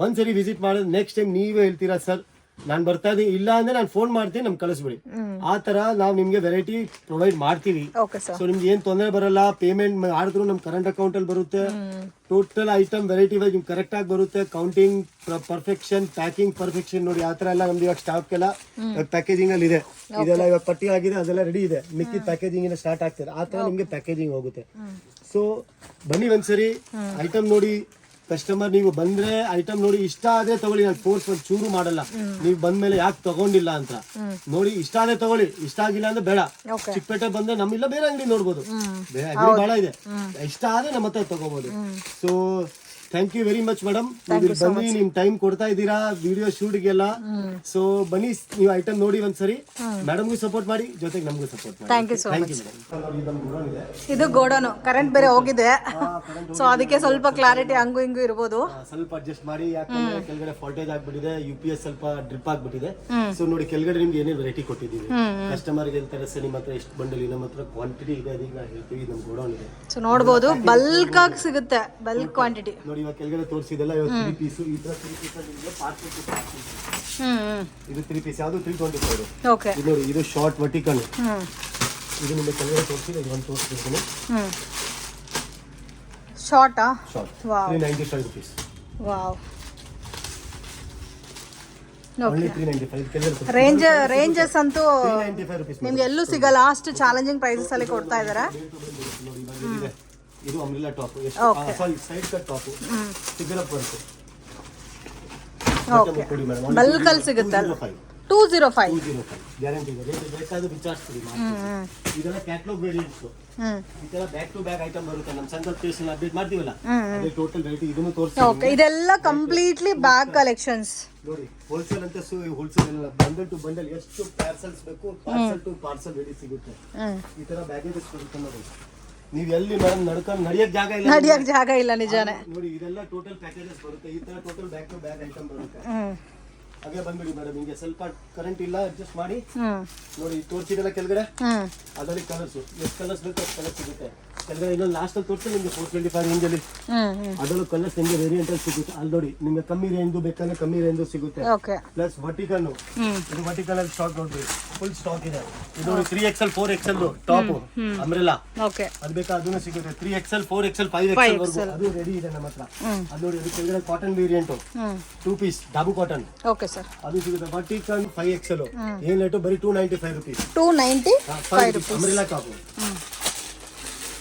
ಒಂದ್ಸರಿ ವಿಸಿಟ್ ಮಾಡಿದ್ರೆ ನೆಕ್ಸ್ಟ್ ಟೈಮ್ ನೀವೇ ಹೇಳ್ತೀರಾ ಸರ್ ನಾನ್ ಬರ್ತಾ ಇದೀನಿ, ಇಲ್ಲ ಅಂದ್ರೆ ನಾನು ಫೋನ್ ಮಾಡ್ತೀನಿ, ನಮ್ಗೆ ಕಳಿಸ್ಬಿಡಿ. ಆ ತರ ನಾವು ನಿಮ್ಗೆ ವೆರೈಟಿ ಪ್ರೊವೈಡ್ ಮಾಡ್ತೀವಿ. ಸೊ ನಿಮ್ಗೆ ಏನ್ ತೊಂದರೆ ಬರಲ್ಲ. ಪೇಮೆಂಟ್ ಮಾಡಿದ್ರು ನಮ್ ಕರೆಂಟ್ ಅಕೌಂಟ್ ಅಲ್ಲಿ ಬರುತ್ತೆ. ಟೋಟಲ್ ಐಟಮ್ ವೆರೈಟಿ ವೈಸ್ ನಿಮ್ಗೆ ಕರೆಕ್ಟ್ ಆಗಿ ಬರುತ್ತೆ. ಕೌಂಟಿಂಗ್ ಪರ್ಫೆಕ್ಷನ್, ಪ್ಯಾಕಿಂಗ್ ಪರ್ಫೆಕ್ಷನ್ ನೋಡಿ. ಆ ತರ ಎಲ್ಲ ನಮ್ದು ಇವಾಗ ಸ್ಟಾಕ್ ಎಲ್ಲ ಪ್ಯಾಕೇಜಿಂಗ್ ಅಲ್ಲಿ ಇದೆ. ಇದೆಲ್ಲ ಇವಾಗ ಪಟ್ಟಿ ಆಗಿದೆ, ಅದೆಲ್ಲ ರೆಡಿ ಇದೆ. ಮಿಕ್ಕಿದ ಪ್ಯಾಕೇಜಿಂಗ್ ಎಲ್ಲ ಸ್ಟಾರ್ಟ್ ಆಗ್ತದೆ. ಆ ತರ ನಿಮ್ಗೆ ಪ್ಯಾಕೇಜಿಂಗ್ ಹೋಗುತ್ತೆ. ಸೊ ಬನ್ನಿ ಒಂದ್ಸರಿ, ಐಟಮ್ ನೋಡಿ. ಕಸ್ಟಮರ್ ನೀವು ಬಂದ್ರೆ ಐಟಮ್ ನೋಡಿ, ಇಷ್ಟ ಆದ್ರೆ ತಗೊಳ್ಳಿ. ನಾನು ಫೋರ್ಸ್ ಒಂದು ಚೂರು ಮಾಡಲ್ಲ. ನೀವು ಬಂದ್ಮೇಲೆ ಯಾಕೆ ತಗೊಂಡಿಲ್ಲ ಅಂತ ನೋಡಿ. ಇಷ್ಟ ಆದ್ರೆ ತಗೊಳ್ಳಿ, ಇಷ್ಟ ಆಗಿಲ್ಲ ಅಂದ್ರೆ ಬೇಡ. ಚಿಕ್ಕಪೇಟೆ ಬಂದ್ರೆ ನಮ್ಮಿಲ್ಲ ಬೇರೆ ಅಂಗಡಿ ನೋಡ್ಬೋದು, ಬೇರೆ ಅಂಗಡಿ ಬಹಳ ಇದೆ. ಇಷ್ಟ ಆದ್ರೆ ನಮ್ಮ ಹತ್ರ ತಗೋಬಹುದು. So thank you very much madam, ನೀವು ಬನ್ನಿ, ನಿಮ್ ಟೈಮ್ ಕೊಡ್ತಾ ಇದ್ದೀರಾ ವಿಡಿಯೋ ಶೂಟ್ಗೆಲ್ಲ. ಸೊ ಬನ್ನಿ, ನೀವು ಐಟಮ್ ನೋಡಿ ಒಂದ್ಸರಿ. ಮೇಡಮ್ಗೂ ಸಪೋರ್ಟ್ ಮಾಡಿ, ಜೊತೆಗೆ ನಮಗೂ ಸಪೋರ್ಟ್ ಮಾಡಿ. Thank you so much. ಇದು ಗೋಡೌನು, ಕರೆಂಟ್ ಬೇರೆ ಹೋಗಿದೆ, ಸೊ ಅದಕ್ಕೆ ಸ್ವಲ್ಪ ಕ್ಲಾರಿಟಿ ಹಂಗು ಹಿಂಗು ಇರ್ಬೋದು. ಸ್ವಲ್ಪ ಅಡ್ಜಸ್ಟ್ ಮಾಡಿ, ಯಾಕಂದ್ರೆ ಕೆಳಗಡೆ ಫಾಲ್ಟೇಜ್ ಆಗ್ಬಿಟ್ಟಿದೆ, UPS ಸ್ವಲ್ಪ ಡ್ರಿಪ್ ಆಗ್ಬಿಟ್ಟಿದೆ. ಸೊ ನೋಡಿ ಕೆಳಗಡೆ ನಿಮ್ಗೆ ಏನೇನು ವೆರೈಟಿ ಕೊಟ್ಟಿದ್ದೀವಿ. ಕಸ್ಟಮರ್ಗೆ ಹೇಳ್ತಾರೆ ಸರ್ ನಿಮ್ಮ ಹತ್ರ ಎಷ್ಟು ಬಂಡಲ್, ನಮ್ಮ ಹತ್ರ ಕ್ವಾಂಟಿಟಿ ಇದೆ, ಅದೀಗ ನಾವು ಹೇಳ್ತೀವಿ. ನಮ್ಮ ಗೋಡೌನ್ ಇದೆ, ಸೊ ನೋಡ್ಬೋದು, ಬಲ್ಕ್ ಆಗಿ ಸಿಗುತ್ತೆ, ಬಲ್ಕ್ ಕ್ವಾಂಟಿಟಿ. ನೋಡಿ ಇವಾಗ ಕೆಳಗಡೆ ತೋರಿಸಿದೆಲ್ಲ 3 ಪೀಸ್. ಈ ತರ 3 ಪೀಸ್ ನಿಮಗೆ ಪಾರ್ಸೆಲ್. ಇದು 3 ಪೀಸ್, ಯಾವುದು 325. ಓಕೆ, ಇದು ನೋಡಿ, ಇದು ಶಾರ್ಟ್ ವರ್ಟಿಕಲ್. ಇದು ನಿಮಗೆ ಕೆಳಗಡೆ ತೋರಿಸಿದೆ, ಇದು ಒಂದು ತೋರಿಸ್ತೀನಿ. ಶಾರ್ಟಾ? Short wow, 395 rupees. Wow. Only 395. ಕೆಳಗಡೆ ರೇಂಜಸ್ ಅಂತೂ 395 rupees. ನಿಮ್ಗೆ ಎಲ್ಲೂ ಸಿಗಲ್ಲ, ಅಷ್ಟು ಚಾಲೆಂಜಿಂಗ್ ಪ್ರೈಸಸ್ ಅಲ್ಲಿ ಕೊಡ್ತಾ ಇದಾರೆ. ನೋಡಿ ಇವಾಗ ಇದು umbrella top, sari side cut top, ಸಿಗಲಪ್ ವರ್ಕ್. ಓಕೆ, ಬಲ್ಕ್ ಅಲ್ಲಿ ಸಿಗುತ್ತೆ. 205 ಗ್ಯಾರಂಟಿ ಇದೆ. ರೇಟ್ ಬೇಕಾದ್ರೆ ವಿಚಾರಿಸ್ತೀವಿ. ಇದೆಲ್ಲ ಕ್ಯಾಟ್ಲಾಗ್ ವೇರಿಯಂಟ್ಸ್. ಈ ತರ ಬ್ಯಾಕ್ ಟು ಬ್ಯಾಕ್ ಐಟಮ್ ಬರುತ್ತೆ. ನಮ್ಮ ಸಂಕಲ್ಪ ಪೇಸ್ ಅಪ್ಡೇಟ್ ಮಾಡ್ತೀವಲ್ಲ, ಅದೇ ಟೋಟಲ್ ರೇಟ್. ಇದನ್ನು ತೋರಿಸ್ತೀವಿ. ಓಕೆ, ಇದೆಲ್ಲ ಕಂಪ್ಲೀಟ್ಲಿ ಬ್ಯಾಗ್ ಕಲೆಕ್ಷನ್ಸ್ ನೋಡಿ. ಹೋಲ್ಸೇಲ್ ಅಂತ ಹೋಲ್ಸೇಲ್ ಎಲ್ಲ, ಬಂಡಲ್ ಟು ಬಂಡಲ್ ಎಷ್ಟು ಪಾರ್ಸಲ್ಸ್ ಬೇಕು, ಪಾರ್ಸಲ್ ಟು ಪಾರ್ಸಲ್ ರೆಡಿ ಸಿಗುತ್ತೆ. ಈ ತರ ಬ್ಯಾಗೇಜಸ್ ಬರುತ್ತೆ ನೋಡಿ. ನೀವು ಎಲ್ಲಿ ಮೇಡಮ್ ನಡ್ಕೊಂಡು ನಡಿಯಕ್ ಜಾಗ ಇಲ್ಲ, ನಿಜಾನೇ. ನೋಡಿ ಇದೆಲ್ಲ ಟೋಟಲ್ ಪ್ಯಾಕೇಜಸ್ ಬರುತ್ತೆ. ಈ ತರ total back to bag item ಬರುತ್ತೆ. ಹಾಗೆ ಬಂದ್ಬಿಡಿ ಮೇಡಮ್, ಹಿಂಗೆ ಸ್ವಲ್ಪ ಕರೆಂಟ್ ಇಲ್ಲ, ಅಡ್ಜಸ್ಟ್ ಮಾಡಿ. ನೋಡಿ ತೋರಿಸಿದೆಲ್ಲ ಕೆಳಗಡೆ, ಅದರಲ್ಲಿ ಕಲರ್ಸ್ ಎಷ್ಟು ಕಲರ್ಸ್ ಬೇಕು ಅಷ್ಟು ಕಲರ್ ಸಿಗುತ್ತೆ. ಕೆಳಗಡೆ ಇನ್ನೊಂದು ಲಾಸ್ಟ್ ಅಲ್ಲಿ ತೋರಿಸಿ ನಿಮ್ಗೆ 425 ರೇಂಜ್ ಅಲ್ಲಿ. ಅದರಲ್ಲೂ ಕಲರ್ಸ್ ನಿಮಗೆ ವೇರಿಯಂಟ್ ಅಲ್ಲಿ ಸಿಗುತ್ತೆ. ಅಲ್ಲಿ ನೋಡಿ ನಿಮ್ಗೆ ಕಮ್ಮಿ ರೇಂಜ್ ಬೇಕಂದ್ರೆ ಕಮ್ಮಿ ರೇಂಜ್ ಸಿಗುತ್ತೆ. ಪ್ಲಸ್ ವರ್ಟಿಕಲ್, ಇದು ವರ್ಟಿಕಲ್ ಅಲ್ಲಿ ಸ್ಟಾಕ್ ನೋಡ್ರಿ, ಫುಲ್ ಸ್ಟಾಕ್ ಇದೆ. ಇದು 3XL 4XL ಟಾಪ್ ಅಂಬ್ರೆಲಾ, ಅದು ಬೇಕಾ ಅದನ್ನು ಸಿಗುತ್ತೆ. 3XL 4XL 5XL ವರ್ಗು ಅದು ರೆಡಿ ಇದೆ ನಮ್ಮ ಹತ್ರ. ಅದು ನೋಡಿ, ಅದು ಕೆಳಗಡೆ ಕಾಟನ್ ವೇರಿಯಂಟ್ 2 ಪೀಸ್ ಡಾಬು ಕಾಟನ್, ಅದು ಸಿಗುತ್ತೆ. ವರ್ಟಿಕಲ್ 5XL ಏನ್ ರೇಟು, ಬರೀ 295 rupees. 295 rupees umbrella top.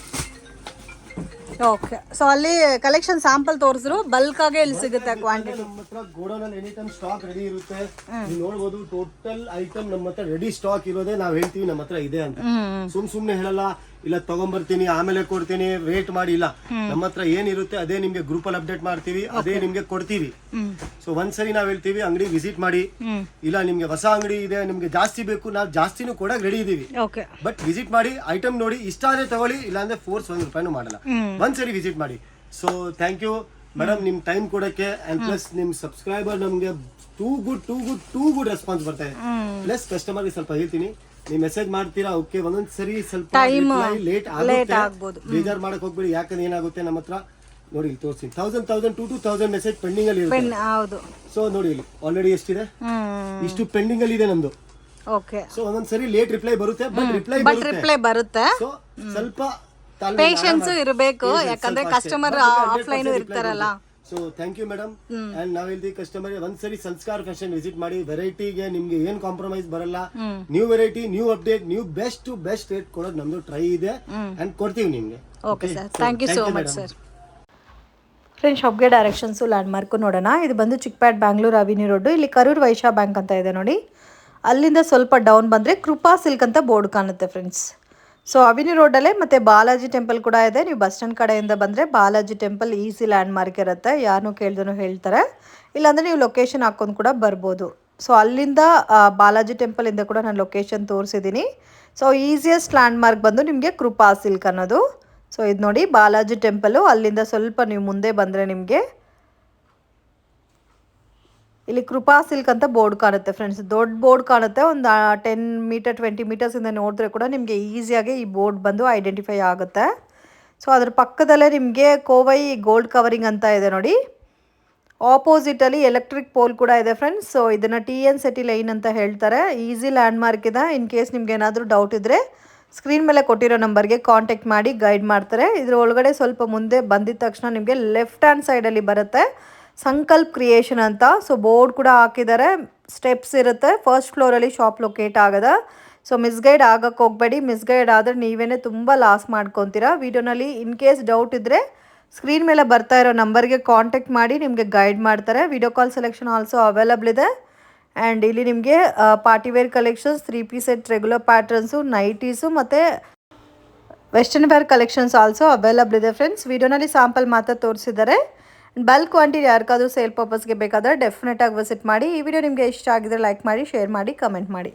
Okay. So ಅಲ್ಲಿ ಕಲೆಕ್ಷನ್ ಸ್ಯಾಂಪಲ್ ತೋರಿಸಿದ್ರು, ಬಲ್ಕ್ ಆಗಿ ಇಲ್ಲಿ ಸಿಗುತ್ತೆ ಕ್ವಾಂಟಿಟಿ. ನಮ್ಮ ಹತ್ರ ಗೋಡೌನ್ ಅಲ್ಲಿ ಎನಿ ಟೈಮ್ ಸ್ಟಾಕ್ ರೆಡಿ ಇರುತ್ತೆ. ನೀವು ನೋಡಬಹುದು ಟೋಟಲ್ ಐಟಮ್ ನಮ್ಮ ಹತ್ರ ರೆಡಿ ಸ್ಟಾಕ್ ಇರೋದೇ ನಾವ್ ಹೇಳ್ತೀವಿ ನಮ್ಮ ಹತ್ರ ಇದೆ ಅಂತ. ಸುಮ್ನೆ ಹೇಳಲ್ಲ ಇಲ್ಲ ತಗೊಂಡ್ಬರ್ತೀನಿ ಆಮೇಲೆ ಕೊಡ್ತೀನಿ ವೇಟ್ ಮಾಡಿ, ಇಲ್ಲ ನಮ್ಮ ಹತ್ರ ಏನಿರುತ್ತೆ ಅದೇ ನಿಮ್ಗೆ ಗ್ರೂಪ್ ಅಲ್ಲಿ ಅಪ್ಡೇಟ್ ಮಾಡ್ತೀವಿ, ಅದೇ ನಿಮ್ಗೆ ಕೊಡ್ತೀವಿ. ಸೊ ಒಂದ್ಸರಿ ನಾವ್ ಹೇಳ್ತೀವಿ ಅಂಗಡಿ ವಿಸಿಟ್ ಮಾಡಿ, ಇಲ್ಲ ನಿಮ್ಗೆ ಹೊಸ ಅಂಗಡಿ ಇದೆ ನಿಮ್ಗೆ ಜಾಸ್ತಿ ಬೇಕು ನಾವ್ ಜಾಸ್ತಿನೂ ಕೊಡಕ್ ರೆಡಿ ಇದೀವಿ. ಬಟ್ ವಿಸಿಟ್ ಮಾಡಿ ಐಟಮ್ ನೋಡಿ, ಇಷ್ಟ ಆದ್ರೆ ತಗೊಳ್ಳಿ, ಇಲ್ಲಾಂದ್ರೆ ಫೋರ್ಸ್ 1 ರೂಪಾಯಿನೂ ಮಾಡಲ್ಲ. ಒಂದ್ಸರಿ ವಿಸಿಟ್ ಮಾಡಿ. ಸೊ ಥ್ಯಾಂಕ್ ಯು ಮೇಡಮ್ ನಿಮ್ ಟೈಮ್ ಕೊಡಕ್ಕೆ, ಅಂಡ್ ಪ್ಲಸ್ ನಿಮ್ ಸಬ್ಸ್ಕ್ರೈಬರ್ ನಮ್ಗೆ ಟೂ ಗುಡ್ ರೆಸ್ಪಾನ್ಸ್ ಬರ್ತಾ ಇದೆ. ಪ್ಲಸ್ ಕಸ್ಟಮರ್ಗೆ ಸ್ವಲ್ಪ ಹೇಳ್ತೀನಿ, ನೀವು ಮೆಸೇಜ್ ಮಾಡ್ತೀರಾ ಓಕೆ, ಒಂದೊಂದ್ಸರಿ ಸ್ವಲ್ಪ ಲೇಟ್ ಆಗುತ್ತೆ, ಬೇಜಾರ್ ಮಾಡಕ್ ಹೋಗ್ಬೇಡಿ. ಯಾಕಂದ್ರೆ ಏನಾಗುತ್ತೆ ನಮ್ಮ ಹತ್ರ ನೋಡಿ ಇಲ್ಲಿ ತೋರಿಸ್ತೀನಿ 1000 to 2000 ಮೆಸೇಜ್ ಪೆಂಡಿಂಗ್ ಅಲ್ಲಿ ಇರುತ್ತೆ. ಸೊ ನೋಡಿ ಇಲ್ಲಿ ಆಲ್ರೆಡಿ ಎಷ್ಟಿದೆ, ಇಷ್ಟು ಪೆಂಡಿಂಗ್ ಅಲ್ಲಿ ಇದೆ ನಮ್ದು. ಸೊ ಒಂದೊಂದ್ಸರಿ ಲೇಟ್ ರಿಪ್ಲೈ ಬರುತ್ತೆ, ಬಟ್ ರಿಪ್ಲೈ ಬರುತ್ತೆ. ಸೊ ಸ್ವಲ್ಪ ಪೇಷನ್ಸ್ ಇರಬೇಕು, ಯಾಕಂದ್ರೆ ಕಸ್ಟಮರ್ ಆಫ್ಲೈನ್ ಇರ್ತಾರಲ್ಲ. So thank you madam. And ನಾವ್ ಹೇಳ್ತೀವಿ ಕಸ್ಟಮರ್ ಒಂದ್ಸರಿ ಸಂಸ್ಕಾರ್ ಫ್ಯಾಷನ್ ವಿಸಿಟ್ ಮಾಡಿ, ವೆರೈಟಿಗೆ ನಿಮ್ಗೆ ಏನ್ ಕಾಂಪ್ರಮೈಸ್ ಬರಲ್ಲ. New variety, new update, new best rate ಕೊಡೋದು ನಮ್ದು ಟ್ರೈ ಇದೆ ಅಂಡ್ ಕೊಡ್ತೀವಿ ನಿಮ್ಗೆ. Okay sir, thank you so much sir. Friends ಶಾಪ್ಗೆ ಡೈರೆಕ್ಷನ್ಸು ಲ್ಯಾಂಡ್ಮಾರ್ಕು ನೋಡೋಣ. ಇದು ಬಂದು ಚಿಕ್ಕಪೇಟ್ ಬ್ಯಾಂಗ್ಳೂರ್ ಅವಿನಿ ರೋಡು. ಇಲ್ಲಿ ಕರೂರ್ ವೈಶ್ಯ ಬ್ಯಾಂಕ್ ಅಂತ ಇದೆ ನೋಡಿ, ಅಲ್ಲಿಂದ ಸ್ವಲ್ಪ ಡೌನ್ ಬಂದರೆ ಕೃಪಾ ಸಿಲ್ಕ್ ಅಂತ ಬೋರ್ಡ್ ಕಾಣುತ್ತೆ ಫ್ರೆಂಡ್ಸ್. ಸೊ ಅವಿನಿ ರೋಡಲ್ಲೇ ಮತ್ತು ಬಾಲಾಜಿ ಟೆಂಪಲ್ ಕೂಡ ಇದೆ. ನೀವು ಬಸ್ ಸ್ಟ್ಯಾಂಡ್ ಕಡೆಯಿಂದ ಬಂದರೆ ಬಾಲಾಜಿ ಟೆಂಪಲ್ ಈಸಿ ಲ್ಯಾಂಡ್ಮಾರ್ಕ್ ಇರುತ್ತೆ, ಯಾರನ್ನೂ ಕೇಳ್ದೂ ಹೇಳ್ತಾರೆ. ಇಲ್ಲಾಂದರೆ ನೀವು ಲೊಕೇಶನ್ ಹಾಕ್ಕೊಂಡು ಕೂಡ ಬರ್ಬೋದು. ಸೊ ಅಲ್ಲಿಂದ ಬಾಲಾಜಿ ಟೆಂಪಲಿಂದ ಕೂಡ ನಾನು ಲೊಕೇಶನ್ ತೋರಿಸಿದ್ದೀನಿ. ಸೊ ಈಸಿಯೆಸ್ಟ್ ಲ್ಯಾಂಡ್ಮಾರ್ಕ್ ಬಂದು ನಿಮಗೆ ಕೃಪಾ ಸಿಲ್ಕ್ ಅನ್ನೋದು. ಸೊ ಇದು ನೋಡಿ ಬಾಲಾಜಿ ಟೆಂಪಲು, ಅಲ್ಲಿಂದ ಸ್ವಲ್ಪ ನೀವು ಮುಂದೆ ಬಂದರೆ ನಿಮಗೆ ಇಲ್ಲಿ ಕೃಪಾ ಸಿಲ್ಕ್ ಅಂತ ಬೋರ್ಡ್ ಕಾಣುತ್ತೆ ಫ್ರೆಂಡ್ಸ್. ದೊಡ್ಡ ಬೋರ್ಡ್ ಕಾಣುತ್ತೆ, ಒಂದು 10 ಮೀಟರ್ 20 ಮೀಟರ್ಸಿಂದ ನೋಡಿದ್ರೆ ಕೂಡ ನಿಮಗೆ ಈಸಿಯಾಗಿ ಈ ಬೋರ್ಡ್ ಬಂದು ಐಡೆಂಟಿಫೈ ಆಗುತ್ತೆ. ಸೊ ಅದ್ರ ಪಕ್ಕದಲ್ಲೇ ನಿಮಗೆ ಕೋವೈ ಗೋಲ್ಡ್ ಕವರಿಂಗ್ ಅಂತ ಇದೆ ನೋಡಿ. ಆಪೋಸಿಟಲ್ಲಿ ಎಲೆಕ್ಟ್ರಿಕ್ ಪೋಲ್ ಕೂಡ ಇದೆ ಫ್ರೆಂಡ್ಸ್. ಸೊ ಇದನ್ನು TNCT ಲೈನ್ ಅಂತ ಹೇಳ್ತಾರೆ. ಈಸಿ ಲ್ಯಾಂಡ್ಮಾರ್ಕ್ ಇದೆ. ಇನ್ ಕೇಸ್ ನಿಮ್ಗೆ ಏನಾದರೂ ಡೌಟ್ ಇದ್ದರೆ ಸ್ಕ್ರೀನ್ ಮೇಲೆ ಕೊಟ್ಟಿರೋ ನಂಬರ್ಗೆ ಕಾಂಟ್ಯಾಕ್ಟ್ ಮಾಡಿ ಗೈಡ್ ಮಾಡ್ತಾರೆ. ಇದ್ರ ಒಳಗಡೆ ಸ್ವಲ್ಪ ಮುಂದೆ ಬಂದಿದ ತಕ್ಷಣ ನಿಮಗೆ ಲೆಫ್ಟ್ ಹ್ಯಾಂಡ್ ಸೈಡಲ್ಲಿ ಬರುತ್ತೆ ಸಂಕಲ್ಪ್ ಕ್ರಿಯೇಷನ್ ಅಂತ. ಸೊ ಬೋರ್ಡ್ ಕೂಡ ಹಾಕಿದ್ದಾರೆ, ಸ್ಟೆಪ್ಸ್ ಇರುತ್ತೆ. ಫಸ್ಟ್ ಫ್ಲೋರಲ್ಲಿ ಶಾಪ್ ಲೊಕೇಟ್ ಆಗದ. ಸೊ ಮಿಸ್ಗೈಡ್ ಆಗಕ್ಕೆ ಹೋಗಬೇಡಿ, ಮಿಸ್ಗೈಡ್ ಆದರೆ ನೀವೇ ತುಂಬ ಲಾಸ್ ಮಾಡ್ಕೊತೀರಾ ವಿಡಿಯೋನಲ್ಲಿ. ಇನ್ ಕೇಸ್ ಡೌಟ್ ಇದ್ದರೆ ಸ್ಕ್ರೀನ್ ಮೇಲೆ ಬರ್ತಾ ಇರೋ ನಂಬರ್ಗೆ ಕಾಂಟ್ಯಾಕ್ಟ್ ಮಾಡಿ ನಿಮಗೆ ಗೈಡ್ ಮಾಡ್ತಾರೆ. Video call selection also available ಇದೆ. ಆ್ಯಂಡ್ ಇಲ್ಲಿ ನಿಮಗೆ party wear collections, 3 piece set, regular patterns, nighties ಮತ್ತು western wear collections also available ಇದೆ ಫ್ರೆಂಡ್ಸ್. ವಿಡಿಯೋನಲ್ಲಿ ಸ್ಯಾಂಪಲ್ ಮಾತ್ರ ತೋರಿಸಿದ್ದಾರೆ. ಬಲ್ಕ್ ಕ್ವಾಂಟಿಟಿ ಯಾರಿಗಾದರೂ ಸೇಲ್ ಪರ್ಪಸ್ಗೆ ಬೇಕಾದರೆ ಡೆಫಿನೆಟಾಗಿ ವಿಸಿಟ್ ಮಾಡಿ. ಈ ವಿಡಿಯೋ ನಿಮಗೆ ಇಷ್ಟ ಆಗಿದ್ರೆ ಲೈಕ್ ಮಾಡಿ, ಶೇರ್ ಮಾಡಿ, ಕಮೆಂಟ್ ಮಾಡಿ.